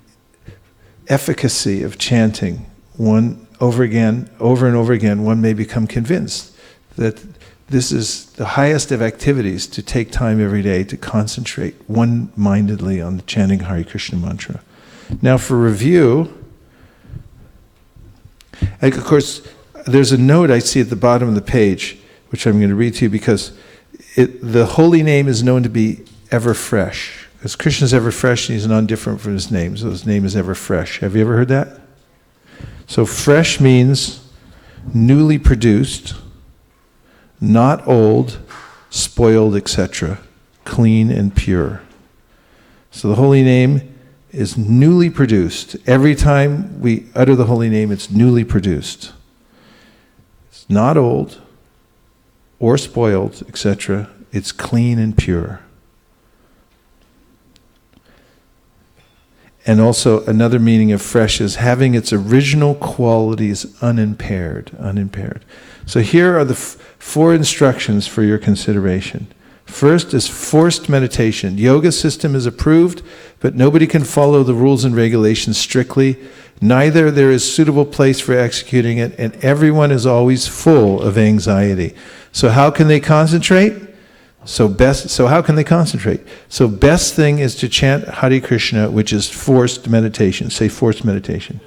efficacy of chanting one over and over again, one may become convinced that this is the highest of activities, to take time every day to concentrate one-mindedly on the chanting Hare Krishna mantra. Now for review, and of course, there's a note I see at the bottom of the page, which I'm going to read to you, because the holy name is known to be ever fresh. Because Krishna is ever fresh, and he's non-different from his name, so his name is ever fresh. Have you ever heard that? So fresh means newly produced, not old, spoiled, etc., clean and pure. So the holy name is newly produced. Every time we utter the holy name, it's newly produced. It's not old or spoiled, etc. It's clean and pure. And also another meaning of fresh is having its original qualities unimpaired. So here are the four instructions for your consideration. First is forced meditation. Yoga system is approved, but nobody can follow the rules and regulations strictly. Neither there is suitable place for executing it, and everyone is always full of anxiety. So how can they concentrate? So how can they concentrate? So best thing is to chant Hare Krishna, which is forced meditation. Say forced meditation.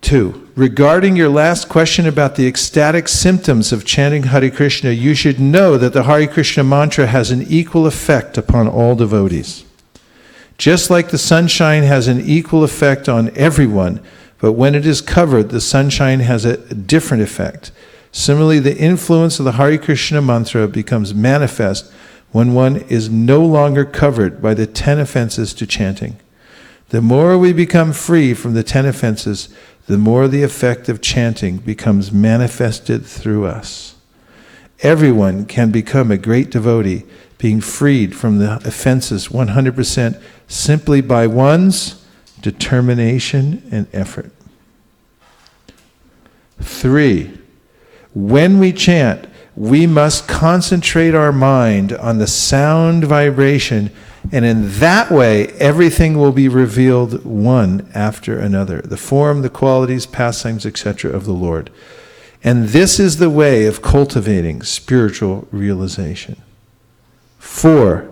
2, regarding your last question about the ecstatic symptoms of chanting Hare Krishna, you should know that the Hare Krishna mantra has an equal effect upon all devotees. Just like the sunshine has an equal effect on everyone, but when it is covered, the sunshine has a different effect. Similarly, the influence of the Hare Krishna mantra becomes manifest when one is no longer covered by the 10 offenses to chanting. The more we become free from the 10 offenses, the more the effect of chanting becomes manifested through us. Everyone can become a great devotee, being freed from the offenses 100% simply by one's determination and effort. 3, when we chant, we must concentrate our mind on the sound vibration, and in that way, everything will be revealed one after another. The form, the qualities, pastimes, etc. of the Lord. And this is the way of cultivating spiritual realization. 4,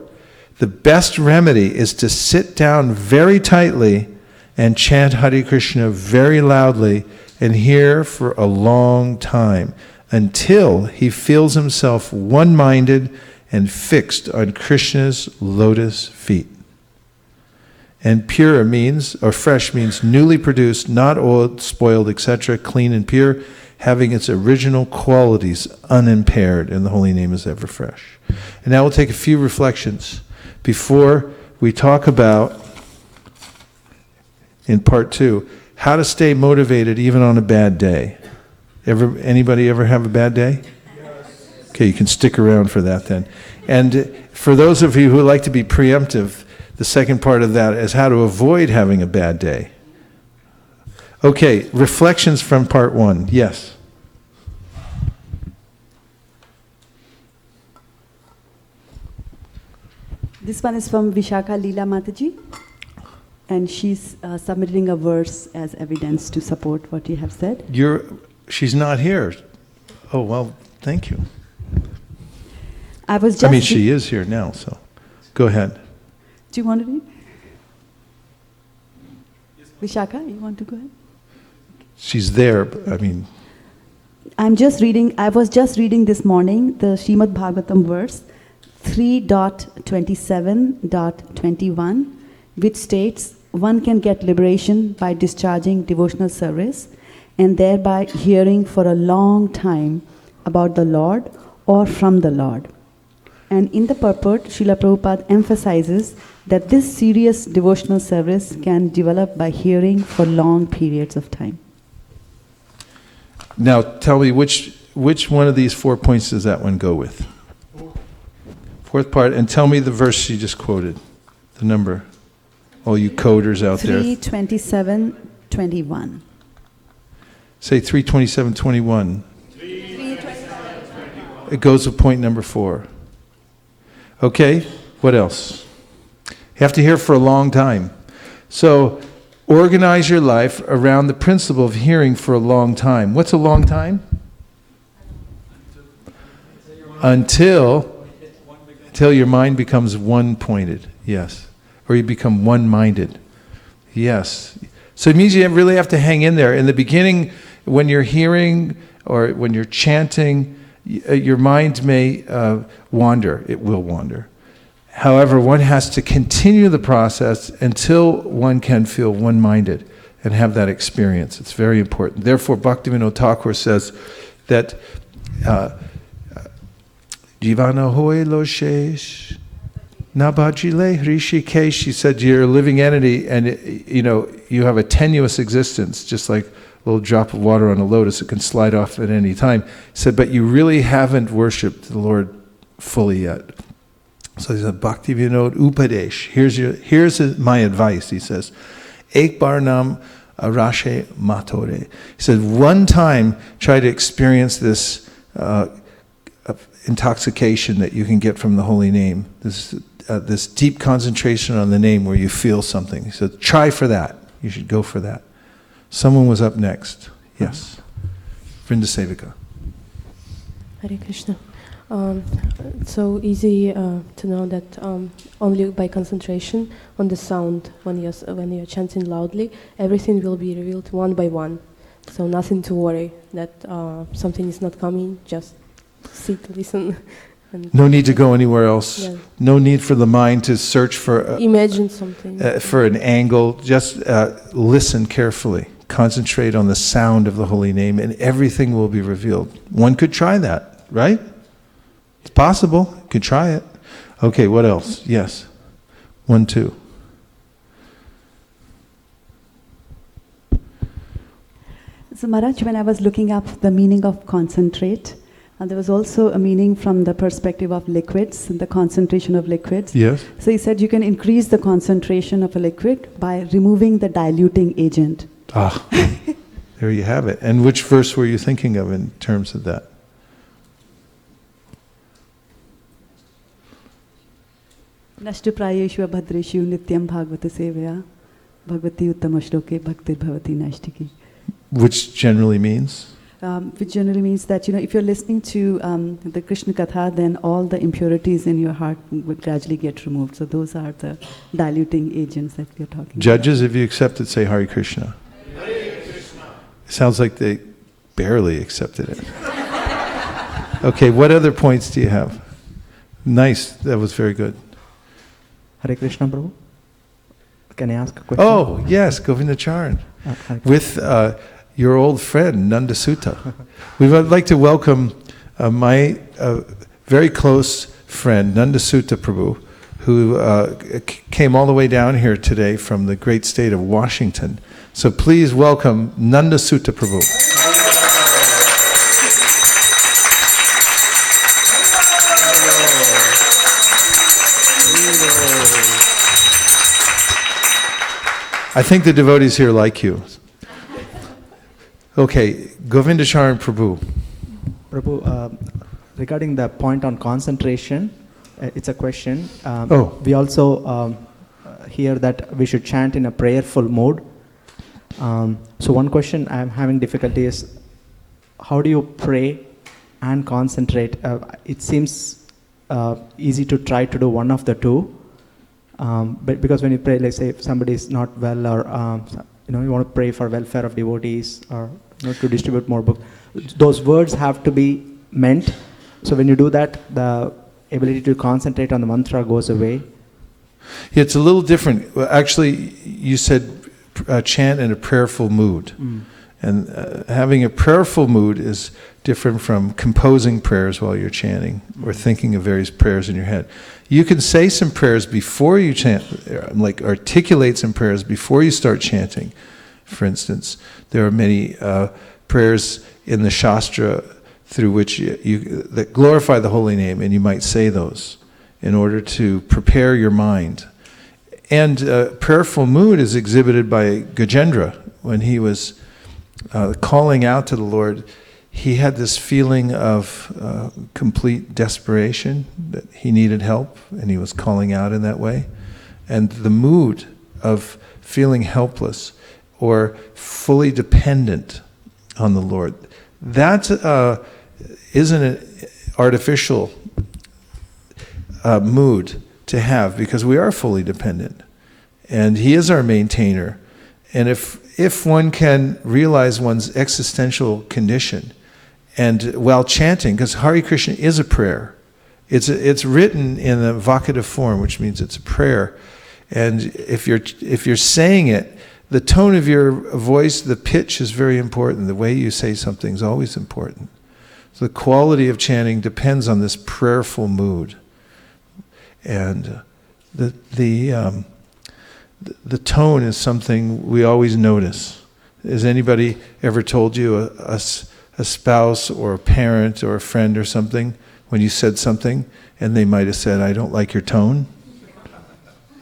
the best remedy is to sit down very tightly and chant Hare Krishna very loudly and hear for a long time until he feels himself one-minded and fixed on Krishna's lotus feet. And pure means, or fresh means, newly produced, not old, spoiled, etc., clean and pure, having its original qualities unimpaired, and the holy name is ever fresh. And now we'll take a few reflections before we talk about, in part 2, how to stay motivated even on a bad day. Anybody ever have a bad day? Yes. Okay, you can stick around for that then. And for those of you who like to be preemptive, the second part of that is how to avoid having a bad day. Okay, reflections from part 1. Yes. This one is from Vishaka Leela Mataji, and she's submitting a verse as evidence to support what you have said. She's not here. Oh, well, thank you. She is here now, so go ahead. Do you want to read? Vishaka, you want to go ahead? She's there, but I was just reading this morning the Srimad Bhagavatam verse 3.27.21, which states one can get liberation by discharging devotional service and thereby hearing for a long time about the Lord or from the Lord. And in the purport, Srila Prabhupada emphasizes that this serious devotional service can develop by hearing for long periods of time. Now tell me, which one of these 4 points does that one go with? Fourth part, and tell me the verse you just quoted, the number. All you coders out there. 3:27:21. Say 3:27:21. It goes with point number 4. Okay, what else? You have to hear for a long time. So organize your life around the principle of hearing for a long time. What's a long time? Until your mind becomes one-pointed, yes. Or you become one-minded, yes. So it means you really have to hang in there. In the beginning, when you're hearing or when you're chanting, your mind may wander. It will wander. However, one has to continue the process until one can feel one-minded and have that experience. It's very important. Therefore, Bhaktivinoda Thakur says that Jivana hoy lo shesh nabajile hrishikesh. He said you're a living entity, and you have a tenuous existence, just like a little drop of water on a lotus. It can slide off at any time. He said, but you really haven't worshipped the Lord fully yet. So he said, Bhakti Vinod Upadesh. Here's my advice, he says. Ek bar nam arashe matore. He said, one time try to experience this intoxication that you can get from the holy name. This deep concentration on the name where you feel something. He said, try for that. You should go for that. Someone was up next. Yes. Vaisesika. Hare Krishna. It's so easy to know that only by concentration on the sound, when you're chanting loudly, everything will be revealed one by one. So nothing to worry that something is not coming. Just sit, listen. And no need to go anywhere else. Yeah. No need for the mind to search for imagine something for an angle. Just listen carefully. Concentrate on the sound of the holy name, and everything will be revealed. One could try that, right? It's possible. You could try it. Okay, what else? Yes. 1, 2. So Maharaj, when I was looking up the meaning of concentrate, there was also a meaning from the perspective of liquids, the concentration of liquids. Yes. So he said you can increase the concentration of a liquid by removing the diluting agent. Ah, there you have it. And which verse were you thinking of in terms of that? Nashtu prayeshu abhadreshu nityam bhagavata sevaya bhagavati uttama shloke bhaktir bhavati nashtiki. Which generally means? Which generally means that, if you're listening to the Krishna Katha, then all the impurities in your heart would gradually get removed. So those are the diluting agents that we're talking about. Judges, if you accept it, say Hare Krishna. Hare Krishna. It sounds like they barely accepted it. Okay, what other points do you have? Nice, that was very good. Hare Krishna, Prabhu. Can I ask a question? Oh, yes, Govindacharan. With your old friend, Nanda Sutta. We would like to welcome my very close friend, Nanda Sutta Prabhu, who came all the way down here today from the great state of Washington. So please welcome Nanda Sutta Prabhu. I think the devotees here like you. Okay, Govindacharan Prabhu. Prabhu, regarding the point on concentration, it's a question. We also hear that we should chant in a prayerful mode. So one question I'm having difficulty is, how do you pray and concentrate? It seems easy to try to do one of the two. But because when you pray, let's say if somebody is not well, or you want to pray for welfare of devotees, or to distribute more books, those words have to be meant. So when you do that, the ability to concentrate on the mantra goes away. Yeah, it's a little different. Well, actually, you said chant in a prayerful mood. And having a prayerful mood is different from composing prayers while you're chanting or thinking of various prayers in your head. You can say some prayers before you chant, like articulate some prayers before you start chanting. For instance, there are many prayers in the Shastra through which that glorify the holy name, and you might say those in order to prepare your mind. And prayerful mood is exhibited by Gajendra when he was calling out to the Lord. He had this feeling of complete desperation, that he needed help, and he was calling out in that way. And the mood of feeling helpless or fully dependent on the Lord, that isn't an artificial mood to have, because we are fully dependent. And he is our maintainer. And if one can realize one's existential condition, and while chanting, because Hare Krishna is a prayer, it's written in a vocative form, which means it's a prayer. And if you're saying it, the tone of your voice, the pitch is very important. The way you say something is always important. So the quality of chanting depends on this prayerful mood. And the tone is something we always notice. Has anybody ever told you, a spouse or a parent or a friend or something, when you said something and they might have said, I don't like your tone?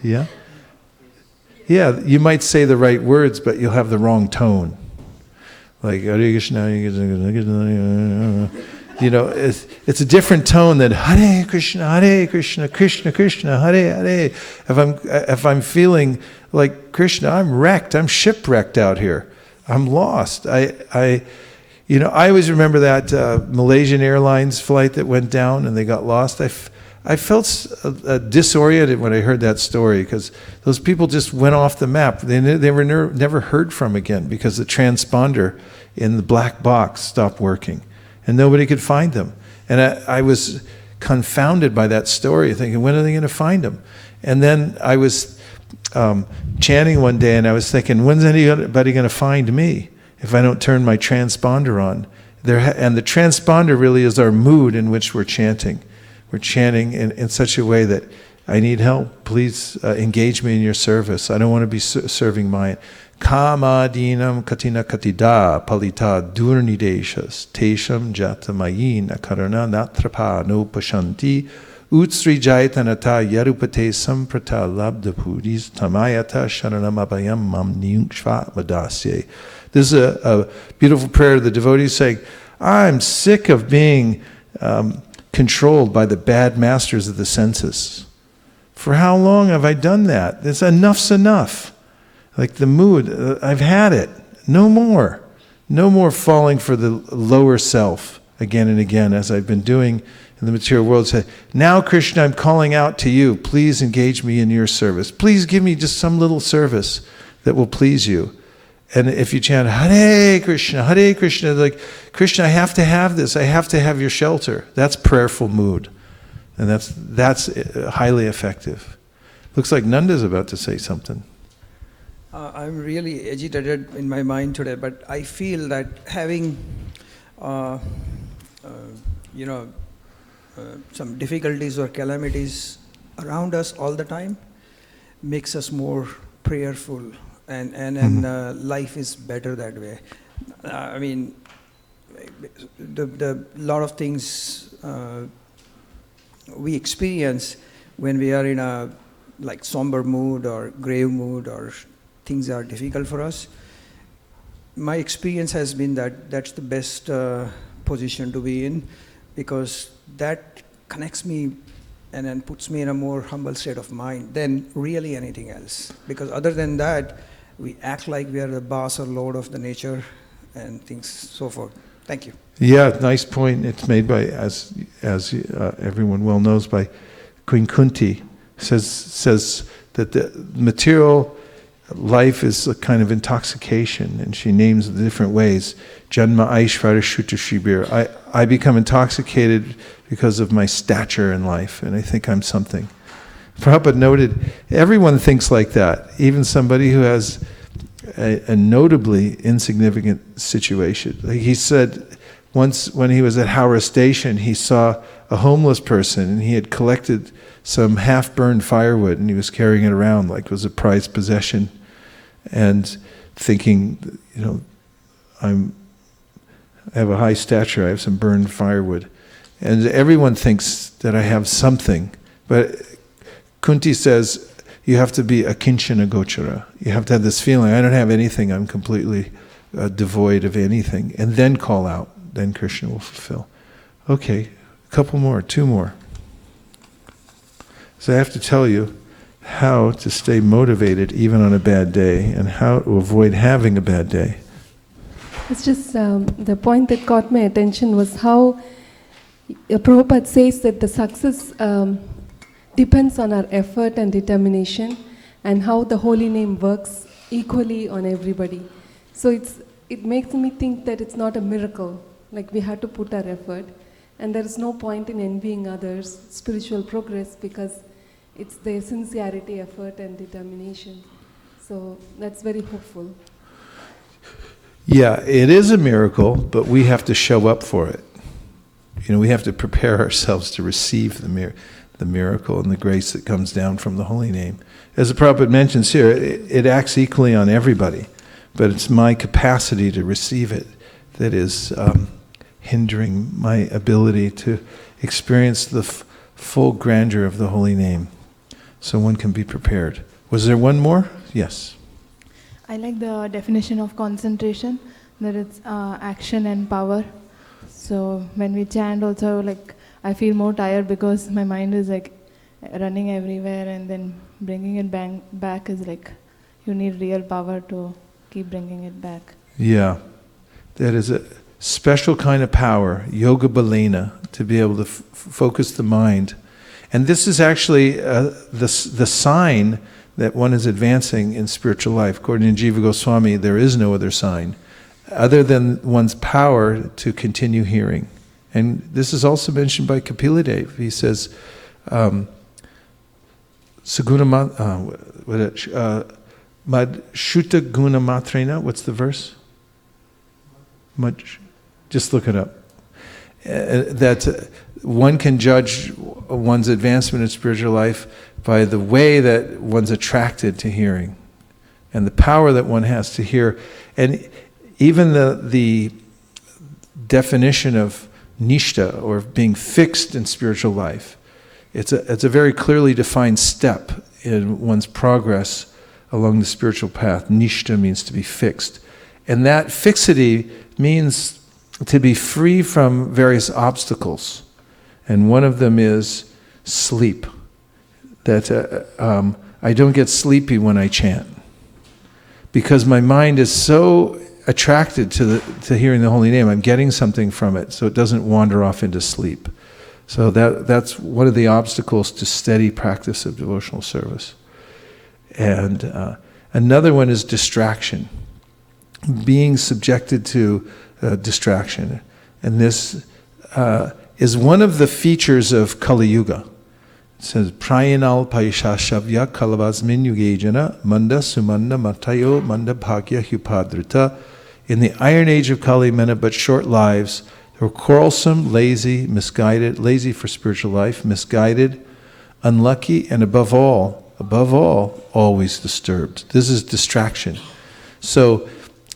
Yeah? Yeah, you might say the right words, but you'll have the wrong tone. Like, Hare Krishna, you know, it's a different tone than Hare Krishna, Krishna Krishna, Hare Hare. If I'm feeling like Krishna, I'm wrecked, I'm shipwrecked out here. I'm lost. I always remember that Malaysian Airlines flight that went down and they got lost. I felt disoriented when I heard that story because those people just went off the map. They were never heard from again because the transponder in the black box stopped working and nobody could find them. And I was confounded by that story, thinking, when are they going to find them? And then I was chanting one day and I was thinking, when's anybody going to find me if I don't turn my transponder on? And the transponder really is our mood in which we're chanting. We're chanting in such a way that I need help. Please engage me in your service. I don't want to be serving mine. Kama dinam katina katida palita durnideshas tesham jatamayin akarana natrapa no pashanti utsri jaitanata yarupate samprata labdapudis tamayata sharanamabayam mam niunkshva vadasye. This is a beautiful prayer of the devotees saying, I'm sick of being controlled by the bad masters of the senses. For how long have I done that? Enough's enough. Like the mood, I've had it. No more. No more falling for the lower self again and again, as I've been doing in the material world. Say, now Krishna, I'm calling out to you. Please engage me in your service. Please give me just some little service that will please you. And if you chant Hare Krishna, like, Krishna, I have to have this. I have to have your shelter. That's prayerful mood. And that's highly effective. Looks like Nanda's about to say something. I'm really agitated in my mind today, but I feel that having, some difficulties or calamities around us all the time makes us more prayerful, and life is better that way. I mean, the lot of things we experience when we are in a like somber mood or grave mood or things are difficult for us. My experience has been that that's the best position to be in, because that connects me and then puts me in a more humble state of mind than really anything else. Because other than that, we act like we are the boss or lord of the nature and things so forth. Thank you. Yeah, nice point. It's made by, as everyone well knows, by Queen Kunti. Says that the material life is a kind of intoxication, and she names the different ways. Janma Aishvara Shuta Shibir. I become intoxicated because of my stature in life, and I think I'm something. Prabhupada noted, everyone thinks like that, even somebody who has a notably insignificant situation. Like he said, once when he was at Howrah Station, he saw a homeless person, and he had collected some half-burned firewood, and he was carrying it around like it was a prized possession, and thinking, I have a high stature, I have some burned firewood. And everyone thinks that I have something, but Kunti says, you have to be akinchana gochara. You have to have this feeling, I don't have anything, I'm completely devoid of anything, and then call out, then Krishna will fulfill. Okay, a couple more, two more. So I have to tell you how to stay motivated even on a bad day, and how to avoid having a bad day. It's just the point that caught my attention was how Prabhupada says that the success depends on our effort and determination, and how the holy name works equally on everybody. So it makes me think that it's not a miracle, like we had to put our effort, and there is no point in envying others' spiritual progress, because it's their sincerity, effort, and determination. So that's very hopeful. Yeah, it is a miracle, but we have to show up for it. We have to prepare ourselves to receive the miracle and the grace that comes down from the holy name. As the Prabhupada mentions here, it acts equally on everybody, but it's my capacity to receive it that is hindering my ability to experience the full grandeur of the holy name. So one can be prepared. Was there one more? Yes. I like the definition of concentration, that it's action and power. So when we chant also, like, I feel more tired because my mind is like running everywhere, and then bringing it back is like, you need real power to keep bringing it back. Yeah, that is a special kind of power, yoga balena, to be able to focus the mind. And this is actually the sign that one is advancing in spiritual life. According to Jiva Goswami, there is no other sign other than one's power to continue hearing. And this is also mentioned by Kapila Dev. He says, Mad Shuta Guna Matrena, what's the verse? Just look it up. That one can judge one's advancement in spiritual life by the way that one's attracted to hearing and the power that one has to hear. And even the definition of nishta, or being fixed in spiritual life, it's a very clearly defined step in one's progress along the spiritual path. Nishta means to be fixed. And that fixity means to be free from various obstacles. And one of them is sleep. That I don't get sleepy when I chant, because my mind is so attracted to hearing the holy name. I'm getting something from it, so it doesn't wander off into sleep. So that's one of the obstacles to steady practice of devotional service. And another one is distraction, being subjected to distraction. And this is one of the features of Kali Yuga. It says, Prayanal Paishashavya Kalavasmin Yugejana Manda Sumanda Matayo Manda Bhagya Hupadrita. In the iron age of Kali, men of but short lives, they were quarrelsome, lazy, misguided, lazy for spiritual life, misguided, unlucky, and above all, always disturbed. This is distraction. So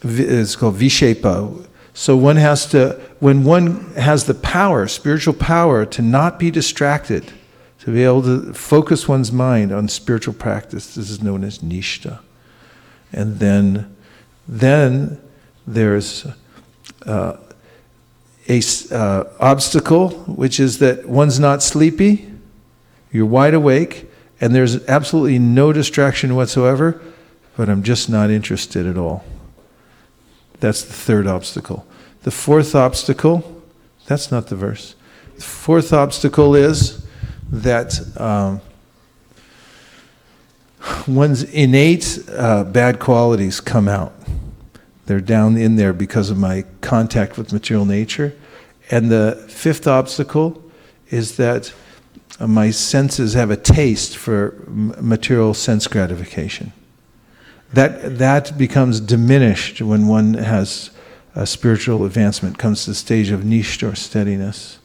it's called Vishepa. So one has to, when one has the power, spiritual power, to not be distracted, to be able to focus one's mind on spiritual practice, this is known as nishta. And then there's a obstacle, which is that one's not sleepy, you're wide awake, and there's absolutely no distraction whatsoever, but I'm just not interested at all. That's the third obstacle. The fourth obstacle, that's not the verse. The fourth obstacle is that one's innate bad qualities come out. They're down in there because of my contact with material nature. And the fifth obstacle is that my senses have a taste for material sense gratification. That becomes diminished when one has a spiritual advancement, comes to the stage of nishta, or steadiness.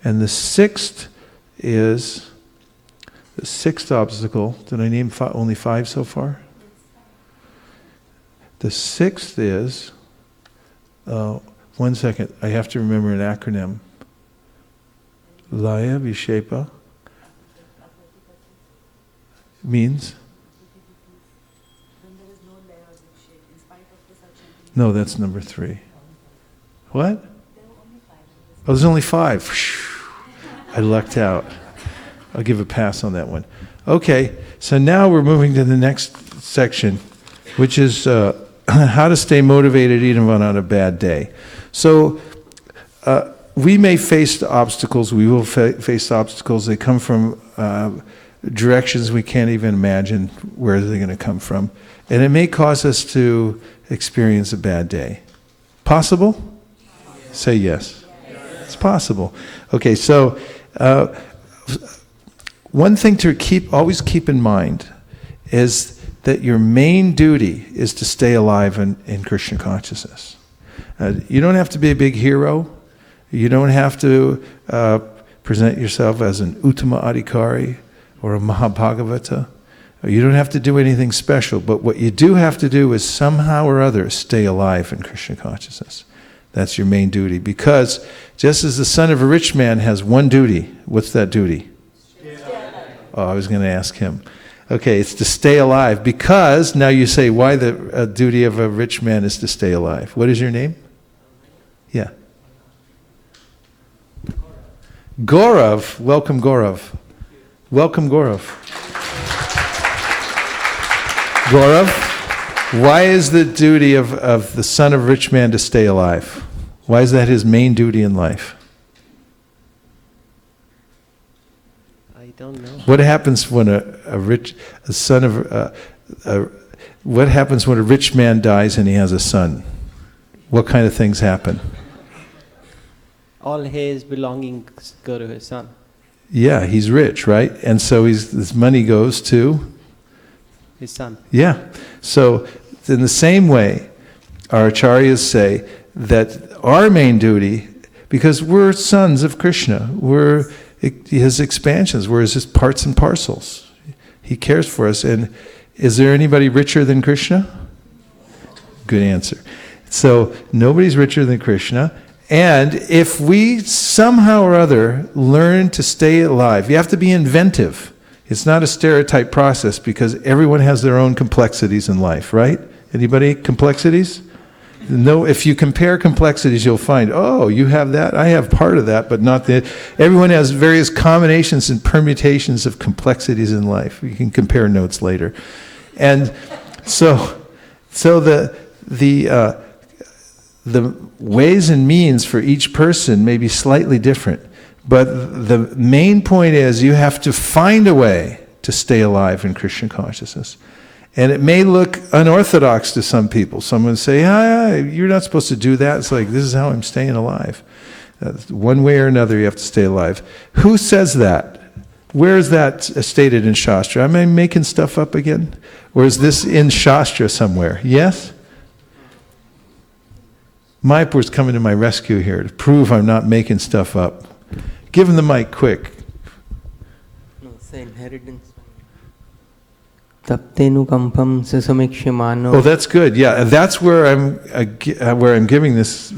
And the sixth obstacle, did I name only 5 so far? The sixth is, one second, I have to remember an acronym. Laya Vishepa means? No, that's number 3. What? Oh, there's only 5. I lucked out. I'll give a pass on that one. Okay, so now we're moving to the next section, which is how to stay motivated even on a bad day. So we may face obstacles. We will face obstacles. They come from directions we can't even imagine where they're going to come from. And it may cause us to experience a bad day. Possible? Yes. Say yes. Yes. It's possible. Okay, so one thing to always keep in mind is that your main duty is to stay alive in Krishna consciousness. You don't have to be a big hero. You don't have to present yourself as an Uttama Adhikari or a Mahabhagavata. You don't have to do anything special, but what you do have to do is somehow or other stay alive in Krishna consciousness. That's your main duty. Because just as the son of a rich man has one duty, what's that duty? Oh, I was going to ask him. Okay, it's to stay alive. Because, now you say, why the duty of a rich man is to stay alive. What is your name? Yeah. Gaurav. Welcome, Gaurav. Welcome, Gaurav. Gaurav, why is the duty of the son of a rich man to stay alive? Why is that his main duty in life? I don't know. What happens when what happens when a rich man dies and he has a son? What kind of things happen? All his belongings go to his son. Yeah, he's rich, right? And so his money goes to His son. Yeah. So in the same way, our acharyas say that our main duty, because we're sons of Krishna, we're his expansions, we're his parts and parcels. He cares for us. And is there anybody richer than Krishna? Good answer. So nobody's richer than Krishna. And if we somehow or other learn to stay alive, you have to be inventive. It's not a stereotype process because everyone has their own complexities in life, right? Anybody complexities? No, if you compare complexities, you'll find, oh, you have that, I have part of that, but not that. Everyone has various combinations and permutations of complexities in life. You can compare notes later. And so the ways and means for each person may be slightly different. But the main point is you have to find a way to stay alive in Krishna consciousness. And it may look unorthodox to some people. Someone say, you're not supposed to do that. It's like, this is how I'm staying alive. One way or another, you have to stay alive. Who says that? Where is that stated in Shastra? Am I making stuff up again? Or is this in Shastra somewhere? Yes? Mayapur's coming to my rescue here to prove I'm not making stuff up. Give him the mic, quick. No, it's the inheritance. Taptenu kampam susamikshimano. Oh, that's good. Yeah, that's where I'm giving this.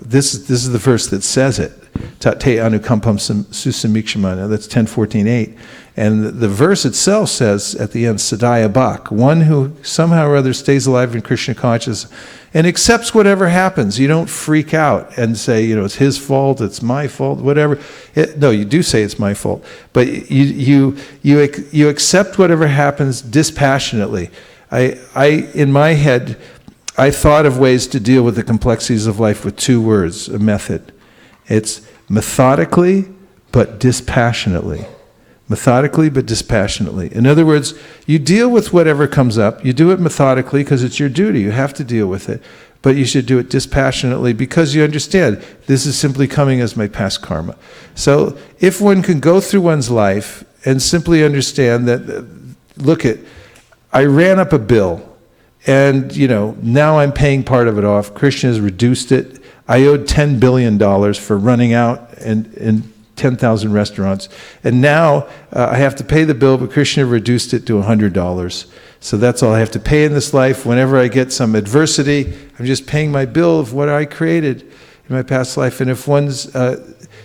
This is the verse that says it. Tate anukampam susamikshimano. That's 10:14:8. And the verse itself says at the end, Sadaya Bhak, one who somehow or other stays alive in Krishna consciousness and accepts whatever happens. You don't freak out and say, it's his fault, it's my fault, whatever. No, you do say it's my fault. But you accept whatever happens dispassionately. In my head, I thought of ways to deal with the complexities of life with two words, a method. It's methodically, but dispassionately. Methodically, but dispassionately. In other words, you deal with whatever comes up. You do it methodically because it's your duty. You have to deal with it. But you should do it dispassionately because you understand this is simply coming as my past karma. So if one can go through one's life and simply understand that, I ran up a bill and, now I'm paying part of it off. Krishna has reduced it. I owed $10 billion for running out and 10,000 restaurants. And now I have to pay the bill, but Krishna reduced it to $100. So that's all I have to pay in this life. Whenever I get some adversity, I'm just paying my bill of what I created in my past life. And if one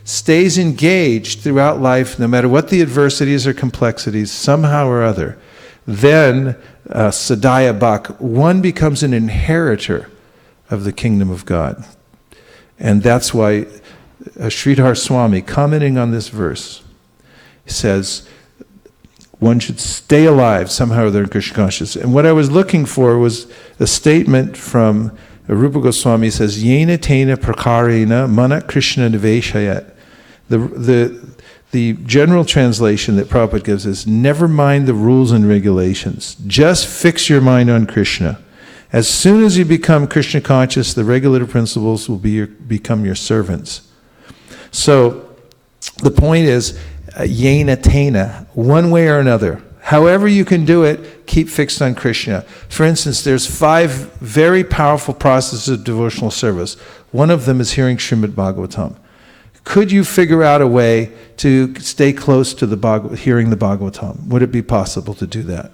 stays engaged throughout life, no matter what the adversities or complexities, somehow or other, then Sadaya Bhak, one becomes an inheritor of the kingdom of God. And that's why Sridhar Swami, commenting on this verse, says one should stay alive somehow or other in Krishna consciousness. And what I was looking for was a statement from Rupa Goswami. Says, Yena tena prakarena mana Krishna niveshayat. The general translation that Prabhupada gives is, never mind the rules and regulations. Just fix your mind on Krishna. As soon as you become Krishna conscious, the regulative principles will become your servants. So the point is, yena tena, one way or another. However you can do it, keep fixed on Krishna. For instance, there's 5 very powerful processes of devotional service. One of them is hearing Srimad Bhagavatam. Could you figure out a way to stay close to hearing the Bhagavatam? Would it be possible to do that?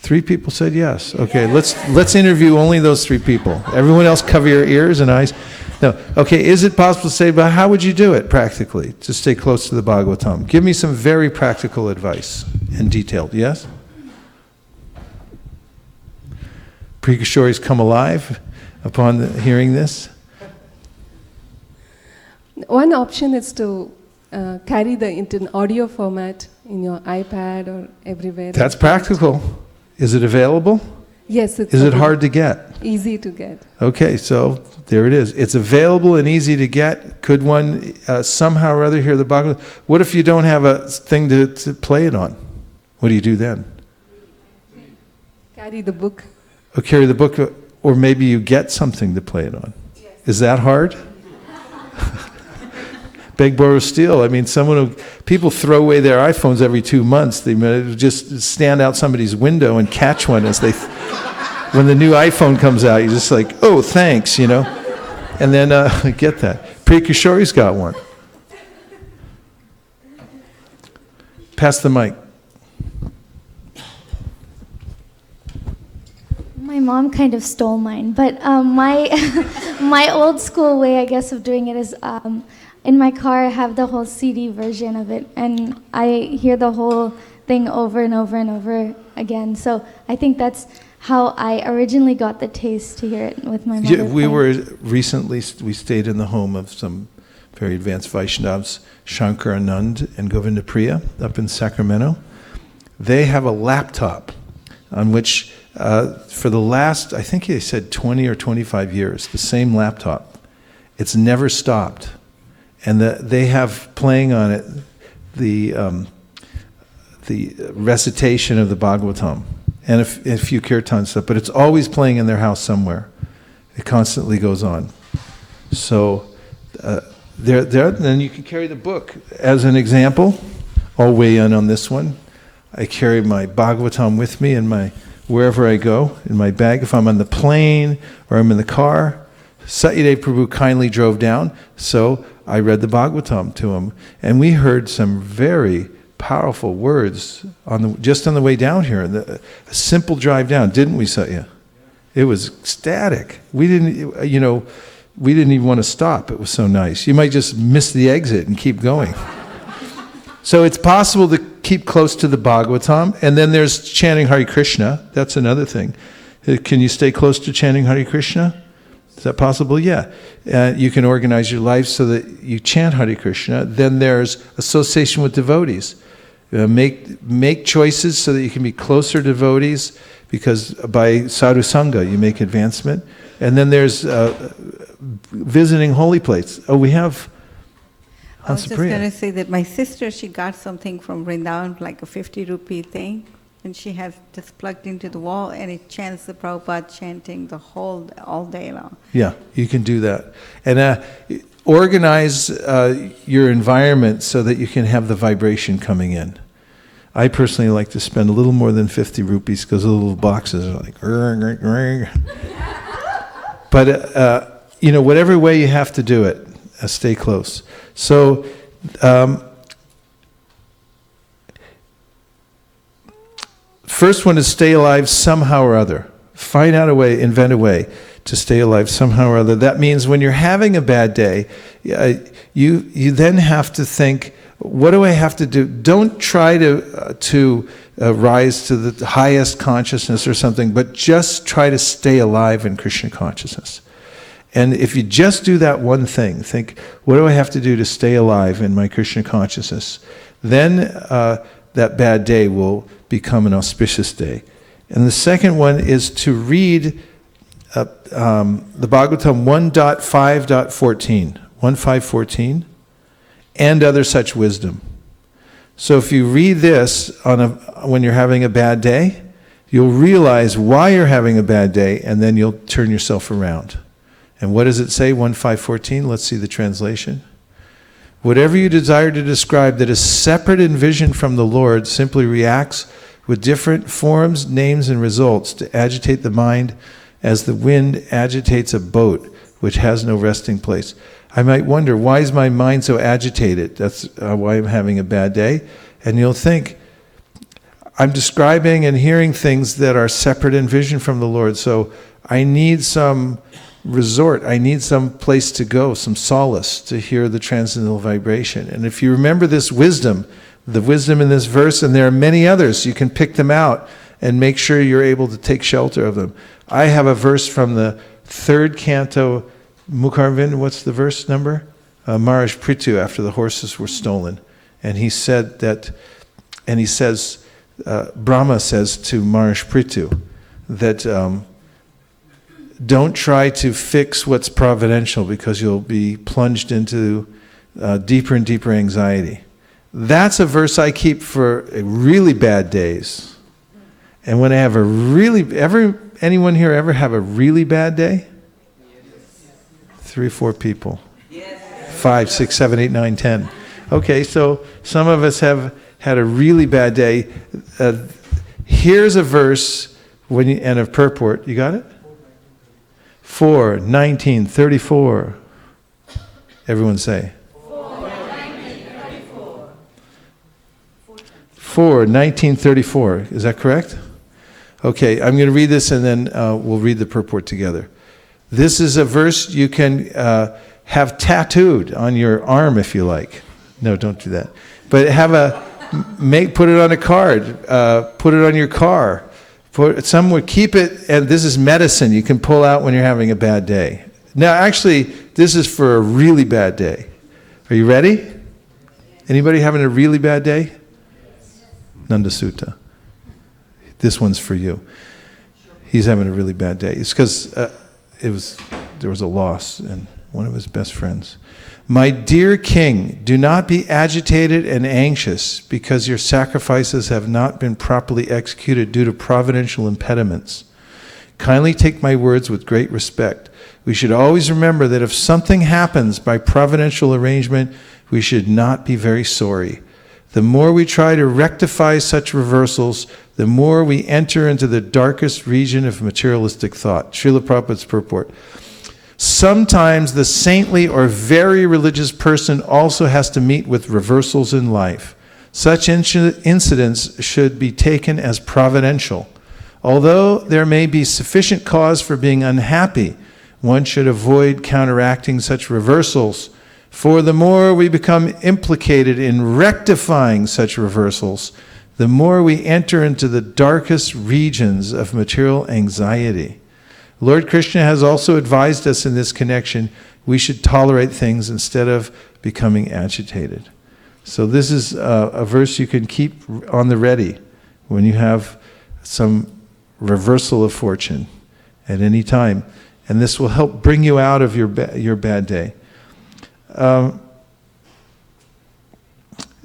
3 people said yes. Okay, let's interview only those 3 people. Everyone else cover your ears and eyes. No. Okay, is it possible to say, but how would you do it practically to stay close to the Bhagavatam? Give me some very practical advice and detailed, yes? Pre-Kishoris come alive upon hearing this. One option is to carry into an audio format in your iPad or everywhere. That's practical. Is it available? Yes. Is it hard to get? Easy to get. Okay, so there it is. It's available and easy to get. Could one somehow or other hear the Bhagavatam? What if you don't have a thing to play it on? What do you do then? Carry the book. Or carry the book, or maybe you get something to play it on. Yes. Is that hard? Beg, borrow, steal. I mean, people throw away their iPhones every 2 months. They just stand out somebody's window and catch one as they, when the new iPhone comes out, you're just like, oh, thanks, you know. And then get that. Priya Kishori's got one. Pass the mic. My mom kind of stole mine, but my old school way, I guess, of doing it is in my car I have the whole CD version of it, and I hear the whole thing over and over and over again. So I think that's how I originally got the taste to hear it with my mother. Yeah, we stayed in the home of some very advanced Vaishnavas, Shankar Anand and Govinda Priya up in Sacramento. They have a laptop on which for the last, I think they said 20 or 25 years, the same laptop. It's never stopped. And they have playing on it the recitation of the Bhagavatam and a few kirtan stuff, but it's always playing in their house somewhere. It constantly goes on. So then you can carry the book. As an example, I'll weigh in on this one. I carry my Bhagavatam with me wherever I go, in my bag. If I'm on the plane or I'm in the car, Satyadev Prabhu kindly drove down, so I read the Bhagavatam to him. And we heard some very powerful words just on the way down here. A simple drive down, didn't we, Satya? It was ecstatic. We didn't even want to stop. It was so nice. You might just miss the exit and keep going. So it's possible to keep close to the Bhagavatam. And then there's chanting Hare Krishna. That's another thing. Can you stay close to chanting Hare Krishna? Is that possible? Yeah. You can organize your life so that you chant Hare Krishna. Then there's association with devotees. Make choices so that you can be closer to devotees, because by sadhu sangha you make advancement. And then there's visiting holy places. Oh, we have... I was just going to say that my sister, she got something from Vrindavan, like a 50 rupee thing, and she has just plugged into the wall, and it chants the Prabhupada chanting all day long. Yeah, you can do that. And organize your environment so that you can have the vibration coming in. I personally like to spend a little more than 50 rupees because the little boxes are like... But, whatever way you have to do it, stay close. So, first one is stay alive somehow or other. Find out a way, invent a way to stay alive somehow or other. That means when you're having a bad day, you then have to think, what do I have to do? Don't try to rise to the highest consciousness or something, but just try to stay alive in Krishna consciousness. And if you just do that one thing, think, what do I have to do to stay alive in my Krishna consciousness? Then that bad day will become an auspicious day. And the second one is to read the Bhagavatam 1.5.14, 1.5.14, and other such wisdom. So if you read this when you're having a bad day, you'll realize why you're having a bad day, and then you'll turn yourself around. And what does it say, 1.5.14? Let's see the translation. Whatever you desire to describe that is separate in vision from the Lord simply reacts with different forms, names, and results to agitate the mind as the wind agitates a boat which has no resting place. I might wonder, why is my mind so agitated? That's why I'm having a bad day. And you'll think, I'm describing and hearing things that are separate in vision from the Lord. So I need some resort. I need some place to go, some solace to hear the transcendental vibration. And if you remember this wisdom, the wisdom in this verse, and there are many others, you can pick them out and make sure you're able to take shelter of them. I have a verse from the 3rd canto, Mukharvind, what's the verse number? Maharaj Prithu, after the horses were stolen. And he said that, and he says, Brahma says to Maharaj Prithu that don't try to fix what's providential because you'll be plunged into deeper and deeper anxiety. That's a verse I keep for really bad days. And when I have a anyone here ever have a really bad day? 3, 4 people. 5, 6, 7, 8, 9, 10. Okay, so some of us have had a really bad day. Here's a verse and a purport. You got it? 4:19:34. Everyone say. 4:19:34. Is that correct? Okay, I'm going to read this and then we'll read the purport together. This is a verse you can have tattooed on your arm if you like. No, don't do that. But put it on a card, put it on your car, put it somewhere, keep it, and this is medicine you can pull out when you're having a bad day. Now, actually, this is for a really bad day. Are you ready? Anybody having a really bad day? Nanda Sutta. This one's for you. He's having a really bad day. It's because there was a loss in one of his best friends. My dear king, do not be agitated and anxious because your sacrifices have not been properly executed due to providential impediments. Kindly take my words with great respect. We should always remember that if something happens by providential arrangement, we should not be very sorry. The more we try to rectify such reversals, the more we enter into the darkest region of materialistic thought. Srila Prabhupada's purport. Sometimes the saintly or very religious person also has to meet with reversals in life. Such incidents should be taken as providential. Although there may be sufficient cause for being unhappy, one should avoid counteracting such reversals, for the more we become implicated in rectifying such reversals, the more we enter into the darkest regions of material anxiety. Lord Krishna has also advised us in this connection, we should tolerate things instead of becoming agitated. So this is a verse you can keep on the ready when you have some reversal of fortune at any time. And this will help bring you out of your bad day.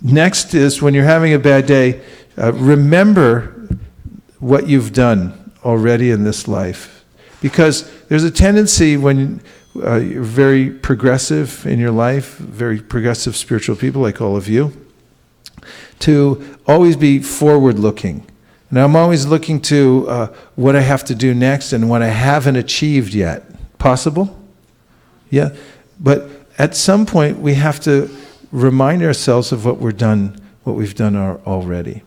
Next is, when you're having a bad day, remember what you've done already in this life. Because there's a tendency when you're very progressive in your life, very progressive spiritual people like all of you, to always be forward-looking. And I'm always looking to what I have to do next and what I haven't achieved yet. Possible? Yeah. But at some point, we have to remind ourselves of what we've done already.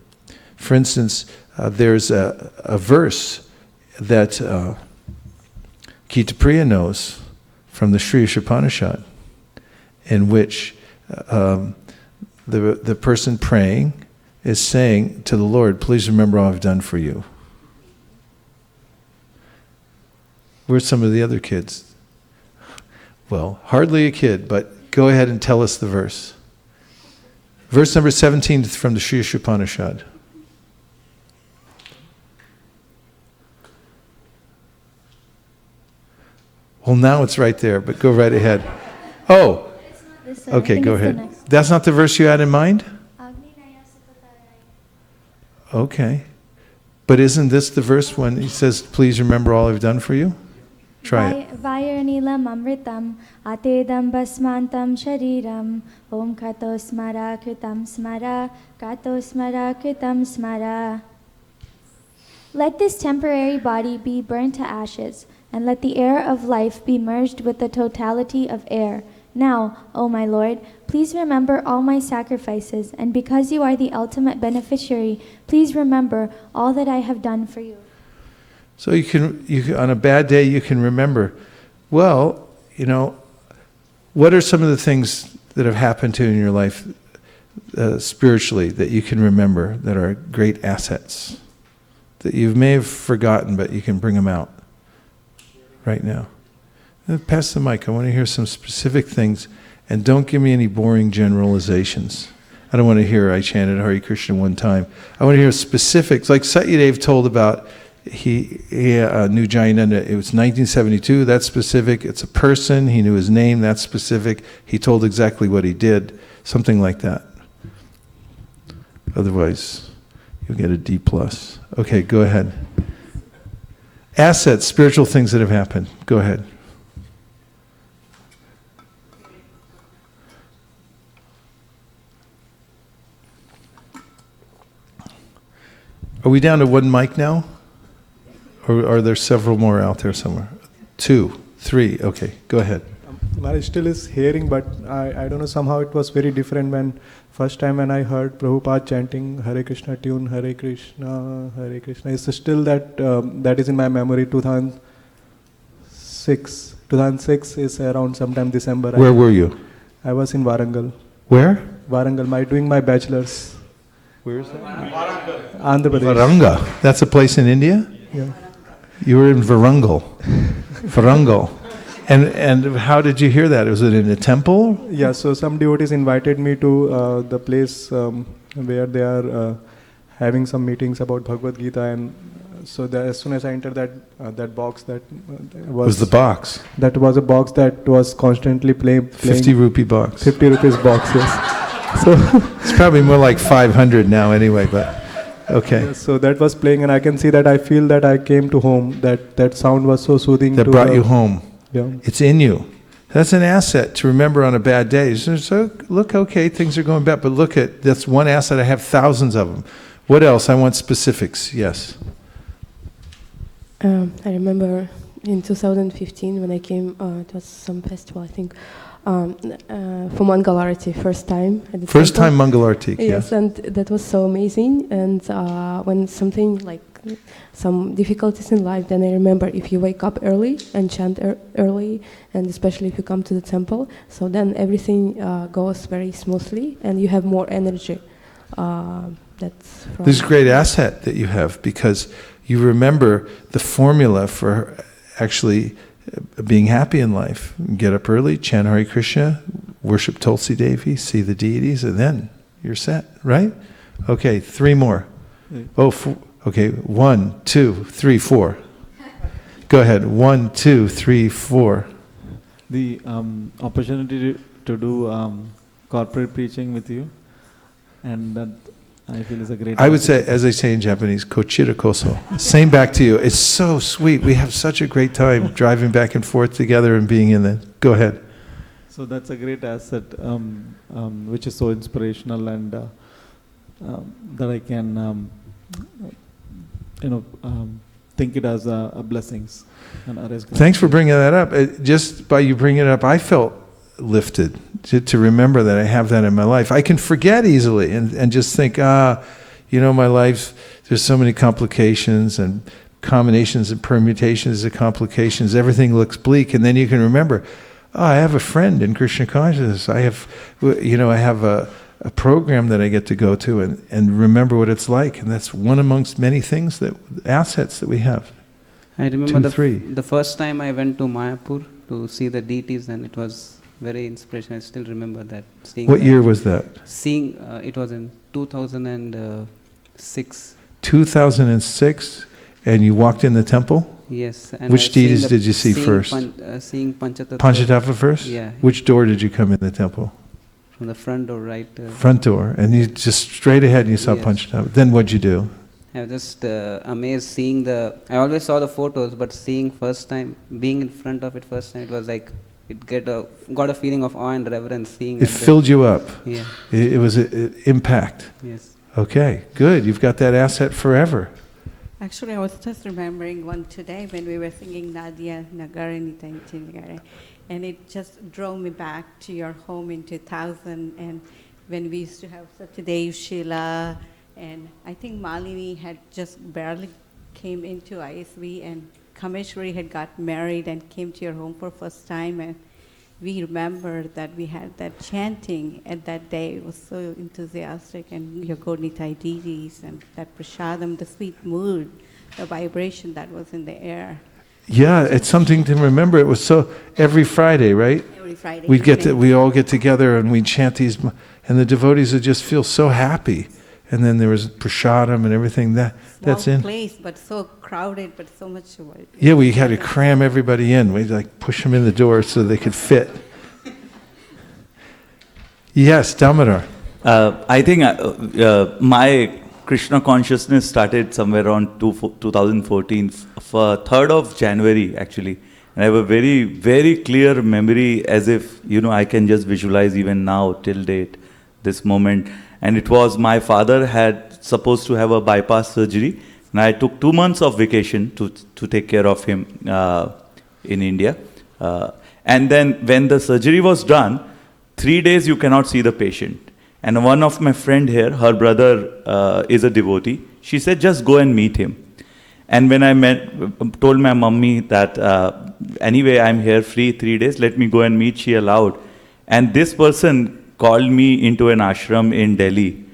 For instance, there's a verse that Gita-priya knows from the Sri Upanishad, in which the person praying is saying to the Lord, please remember all I've done for you. Where's some of the other kids? Well, hardly a kid, but go ahead and tell us the verse. Verse number 17 from the Sri Upanishad. Well, now it's right there, but go right ahead. Oh, okay, go ahead. That's not the verse you had in mind? Okay. But isn't this the verse when he says, please remember all I've done for you? Try it. Vayarnilam amritam atedam basmantam shariram om kato smara kritam smara kato smara kritam smara. Let this temporary body be burned to ashes, and let the air of life be merged with the totality of air, Now, O my Lord, please remember all my sacrifices, and because you are the ultimate beneficiary, please remember all that I have done for you. So you can on a bad day, you can remember, well, what are some of the things that have happened to you in your life spiritually that you can remember that are great assets that you may have forgotten, but you can bring them out right now. Pass the mic. I want to hear some specific things, and don't give me any boring generalizations. I don't want to hear I chanted Hare Krishna one time. I want to hear specifics, like Satyadev told about he knew Jayananda. It was 1972. That's specific. It's a person. He knew his name. That's specific. He told exactly what he did. Something like that. Otherwise, you'll get a D+. Okay, go ahead. Assets, spiritual things that have happened. Go ahead. Are we down to one mic now? Or are there several more out there somewhere? 2, 3, okay, go ahead. I still is hearing, but I don't know, somehow it was very different when first time when I heard Prabhupada chanting Hare Krishna tune, Hare Krishna, Hare Krishna. It's still that is in my memory, 2006. 2006 is around sometime December. Where were you? I was in Warangal. Where? Warangal, doing my bachelor's. Where is that? Andhra Pradesh. Varanga. That's a place in India? Yeah. You were in Varangal. Varangal. And how did you hear that? Was it in a temple? Yeah, so some devotees invited me to the place where they are having some meetings about Bhagavad Gita, and so as soon as I entered that box, that was the box. That was a box that was constantly playing 50 rupee box. 50 rupees box, yes. So it's probably more like 500 now anyway, but okay. Yeah, so that was playing, and I can see that I feel that I came to home. That sound was so soothing. That brought you home. Yeah. It's in you. That's an asset to remember on a bad day. So look, okay, things are going bad, but look at, that's one asset. I have thousands of them. What else? I want specifics. Yes. I remember in 2015 when I came, it was some festival, I think, for Mangalarti, first time. At the first temple. time Mangalarti, yes. And that was so amazing. And when something like some difficulties in life, then I remember if you wake up early and chant early, and especially if you come to the temple, so then everything goes very smoothly and you have more energy. This is a great asset that you have, because you remember the formula for actually being happy in life. Get up early, chant Hare Krishna, worship Tulsi Devi, see the deities, and then you're set, right? Okay, 3 more. Okay, 1, 2, 3, 4. Go ahead, 1, 2, 3, 4. The opportunity to do corporate preaching with you, and that I feel is a great. I would say, as they say in Japanese, kochira koso. Same back to you. It's so sweet. We have such a great time driving back and forth together and being in the. Go ahead. So that's a great asset, which is so inspirational, and that I can, think it as a blessings. Thanks for bringing that up. Just by you bringing it up, I felt lifted to remember that I have that in my life. I can forget easily and just think, my life, there's so many complications and combinations and permutations of complications. Everything looks bleak, and then you can remember, I have a friend in Krishna consciousness. I have a program that I get to go to and remember what it's like, and that's one amongst many things assets that we have. I remember the first time I went to Mayapur to see the deities, and it was very inspirational. I still remember that. What year was that? It was in 2006. 2006, and you walked in the temple? Yes. And which deities did you see first? Seeing Panchatattva. Panchatattva first? Yeah. Which door did you come in the temple? From the front door, right? Front door, and you just straight ahead and you saw Panchatattva. Then what'd you do? I was just amazed seeing I always saw the photos, but seeing first time, being in front of it first time, it was like, it got a feeling of awe and reverence seeing it. Filled you up. Yeah. It was an impact. Yes. Okay, good. You've got that asset forever. Actually, I was just remembering one today when we were singing Nadia Nagarani Tanchinigare, and it just drove me back to your home in 2000, and when we used to have Satyadev, Sheila, and I think Malini had just barely came into ISV, and Kameshwari had got married and came to your home for first time, and we remember that we had that chanting at that day. It was so enthusiastic, and your Godnitai deities and that prasadam, the sweet mood, the vibration that was in the air. Yeah, it's something to remember. It was so every Friday, right? Every Friday. We all get together and we chant these, and the devotees would just feel so happy. And then there was prasadam and everything that's in. Small place, but so crowded, but so much. Yeah, we had to cram everybody in. We'd like push them in the door so they could fit. Yes, Damodar. I think my Krishna consciousness started somewhere around 2014, 3rd of January actually. And I have a very, very clear memory, as if, I can just visualize even now till date, this moment. And it was my father had supposed to have a bypass surgery, and I took 2 months of vacation to take care of him in India. And then when the surgery was done, 3 days you cannot see the patient. And one of my friend here, her brother is a devotee. She said, just go and meet him. And when I told my mummy that anyway I'm here free 3 days, let me go and meet, she allowed. And this person called me into an ashram in Delhi.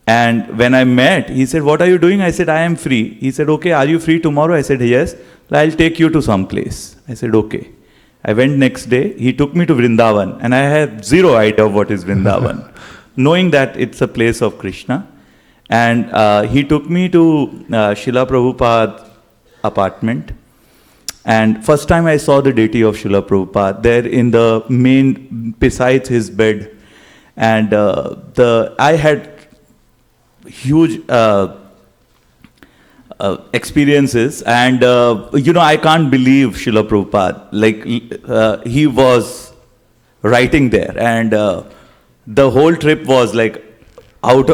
And when I met, he said, what are you doing? I said, I am free. He said, okay, are you free tomorrow? I said, yes. I'll take you to some place. I said, okay. I went next day. He took me to Vrindavan, and I had zero idea of what is Vrindavan, knowing that it's a place of Krishna. And he took me to Srila Prabhupada's apartment. And first time I saw the deity of Srila Prabhupada there in the main, besides his bed. And I had huge experiences, and I can't believe Srila Prabhupada. Like he was writing there, and the whole trip was like out.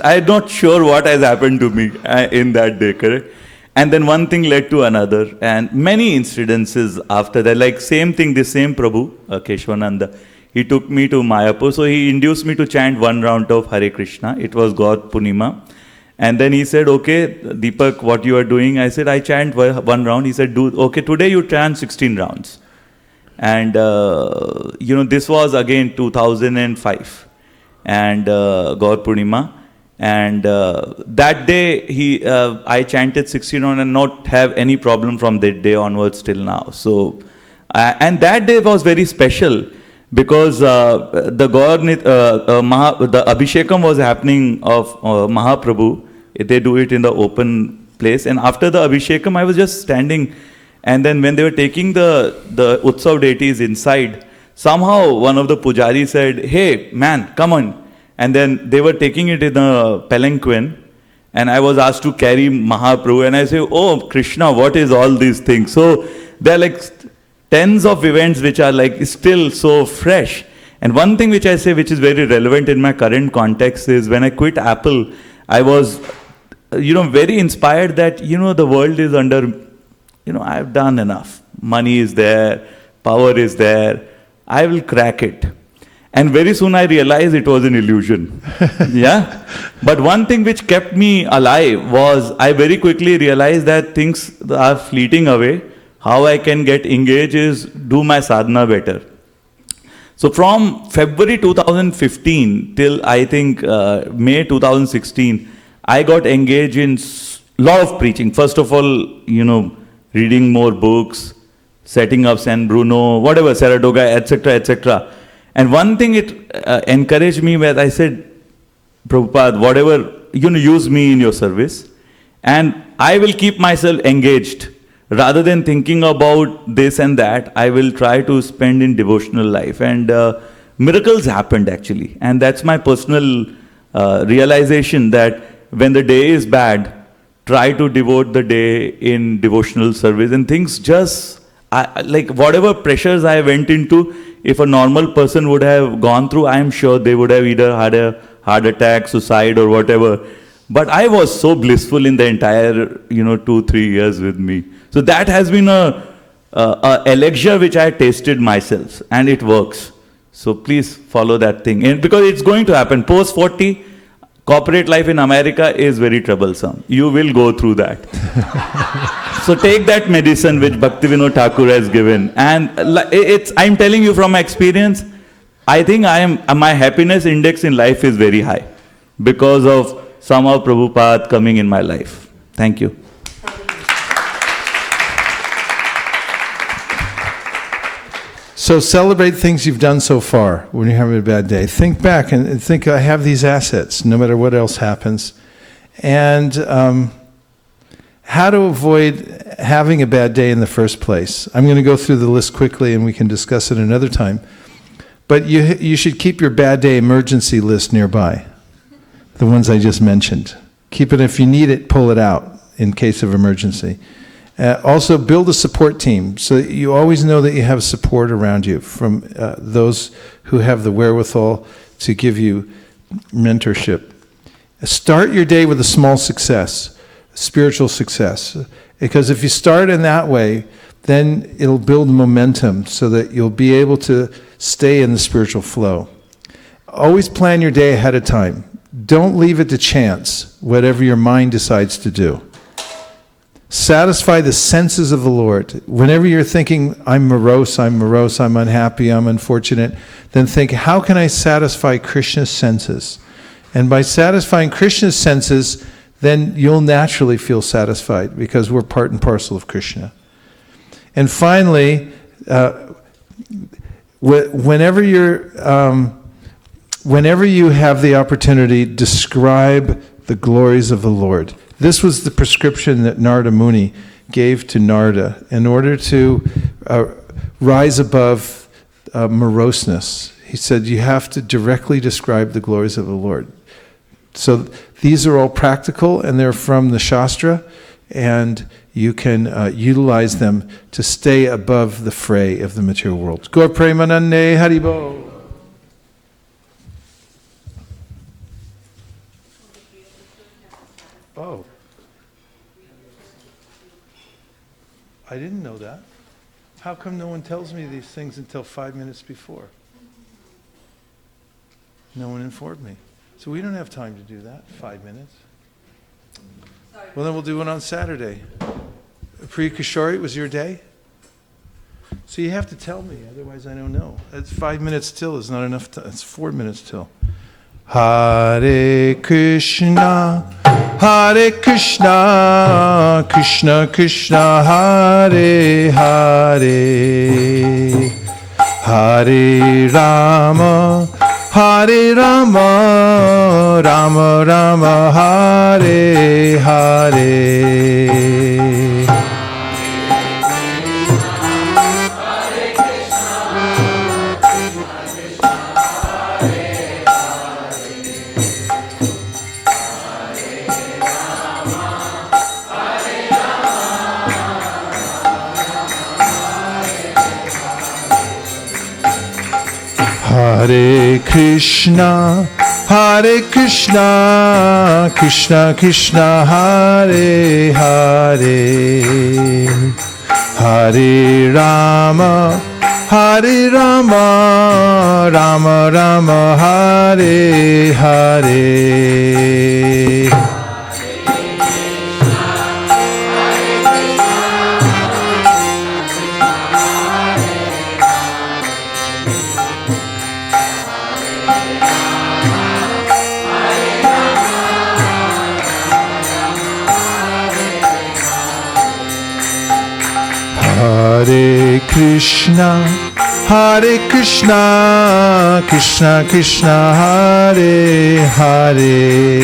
I'm not sure what has happened to me in that day, correct? And then one thing led to another, and many incidences after that. Like same thing, the same Prabhu, Keshwananda. He took me to Mayapur, so he induced me to chant 1 round of Hare Krishna. It was God Punima. And then he said, okay, Deepak, what you are doing? I said, I chant 1 round. He said, okay, today you chant 16 rounds. And, this was again 2005. And God Punima. And that day, I chanted 16 rounds and not have any problem from that day onwards till now. So, and that day was very special. Because the Abhishekam was happening of Mahaprabhu. They do it in the open place. And after the Abhishekam, I was just standing. And then when they were taking the Utsav deities inside, somehow one of the pujaris said, hey, man, come on. And then they were taking it in a palanquin. And I was asked to carry Mahaprabhu. And I say, oh, Krishna, what is all these things? So they're like tens of events which are like still so fresh. And one thing which I say which is very relevant in my current context is when I quit Apple, I was, very inspired that, the world is under, I've done enough. Money is there, power is there, I will crack it. And very soon I realized it was an illusion. Yeah. But one thing which kept me alive was I very quickly realized that things are fleeting away. How I can get engaged is do my sadhana better. So from February 2015 till I think May 2016, I got engaged in lot of preaching. First of all, reading more books, setting up San Bruno, whatever, Saratoga, etc., etc. And one thing it encouraged me where I said, Prabhupada, whatever, use me in your service, and I will keep myself engaged. Rather than thinking about this and that, I will try to spend in devotional life. And miracles happened actually. And that's my personal realization that when the day is bad, try to devote the day in devotional service. And things just, like whatever pressures I went into, if a normal person would have gone through, I am sure they would have either had a heart attack, suicide or whatever. But I was so blissful in the entire, 2-3 years with me. So that has been a elixir which I tasted myself, and it works. So please follow that thing. And because it's going to happen. Post 40, corporate life in America is very troublesome. You will go through that. So take that medicine which Bhaktivinoda Thakur has given. And I'm telling you from experience, I think my happiness index in life is very high because of somehow Prabhupada coming in my life. Thank you. So celebrate things you've done so far when you're having a bad day. Think back and think, I have these assets no matter what else happens. And how to avoid having a bad day in the first place. I'm going to go through the list quickly and we can discuss it another time. But you should keep your bad day emergency list nearby. The ones I just mentioned. Keep it, if you need it, pull it out in case of emergency. Also, build a support team so that you always know that you have support around you from those who have the wherewithal to give you mentorship. Start your day with a small success, spiritual success. Because if you start in that way, then it'll build momentum so that you'll be able to stay in the spiritual flow. Always plan your day ahead of time. Don't leave it to chance, whatever your mind decides to do. Satisfy the senses of the Lord. Whenever you're thinking, I'm morose, I'm unhappy, I'm unfortunate, then think, how can I satisfy Krishna's senses? And by satisfying Krishna's senses, then you'll naturally feel satisfied because we're part and parcel of Krishna. And finally, whenever you have the opportunity, describe the glories of the Lord. This was the prescription that Narada Muni gave to Narada in order to rise above moroseness. He said, you have to directly describe the glories of the Lord. So these are all practical and they're from the Shastra, and you can utilize them to stay above the fray of the material world. Gaur Premanande Haribo. Oh. I didn't know that. How come no one tells me these things until 5 minutes before? No one informed me. So we don't have time to do that, 5 minutes. Well, then we'll do it on Saturday. Priya Kishori, it was your day? So you have to tell me, otherwise I don't know. It's 5 minutes till is not enough time. It's 4 minutes till. Hare Krishna, Krishna Krishna, Hare Hare, Hare Rama, Rama Rama, Hare Hare. Hare Krishna, Krishna Krishna, Hare Hare, Hare Rama, Rama Rama, Hare Hare. Hare Krishna, Krishna Krishna, Hare Hare,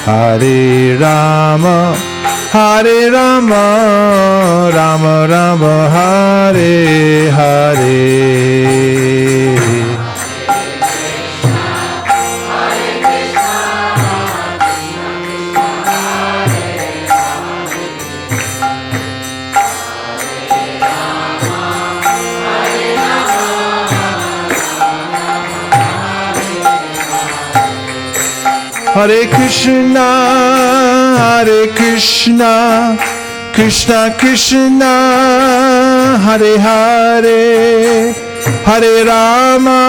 Hare Rama, Rama Rama, Hare Hare. Hare Krishna, Hare Krishna, Krishna Krishna, Hare Hare, Hare Rama,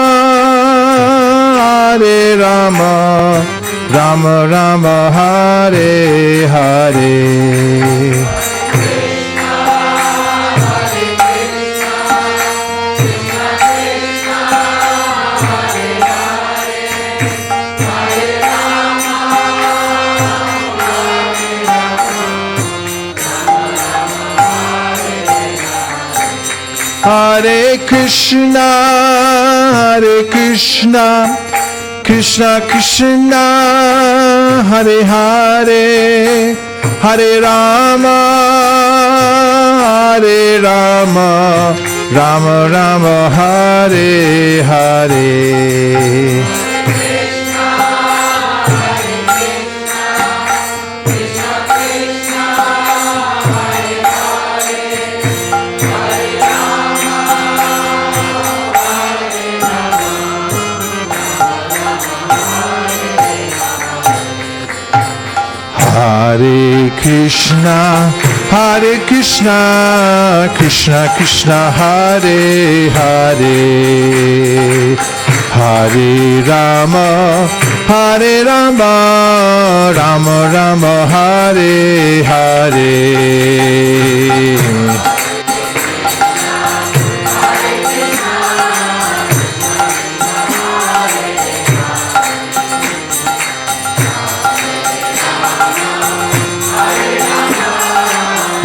Hare Rama, Rama Rama, Hare Hare. Hare Krishna, Hare Krishna, Krishna Krishna, Hare Hare, Hare Rama, Hare Rama, Rama Rama, Hare Hare. Hare Krishna, Hare Krishna, Krishna Krishna, Hare Hare, Hare Rama, Hare Rama, Rama Rama, Hare Hare.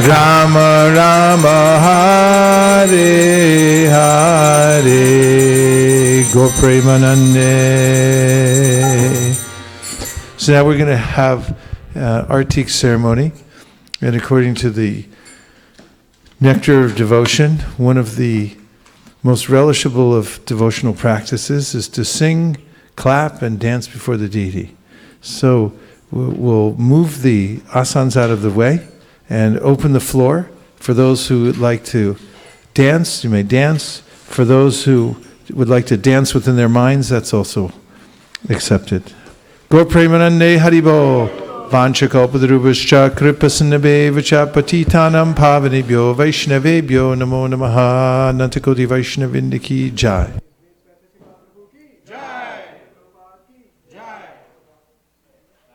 Rama Rama, Hare Hare, Gopremanande. So now we're going to have Artik ceremony, and according to the nectar of devotion, one of the most relishable of devotional practices is to sing, clap, and dance before the deity. So we'll move the asanas out of the way and open the floor. For those who would like to dance, you may dance. For those who would like to dance within their minds, that's also accepted. Gaur Premanande Haribo. Vanchakalpadarubhascha kripasanabhe vacha patitanam pavanebhyo Vaishnavebhyo namo namaha. Nantakoti Vaishnavindaki Jai.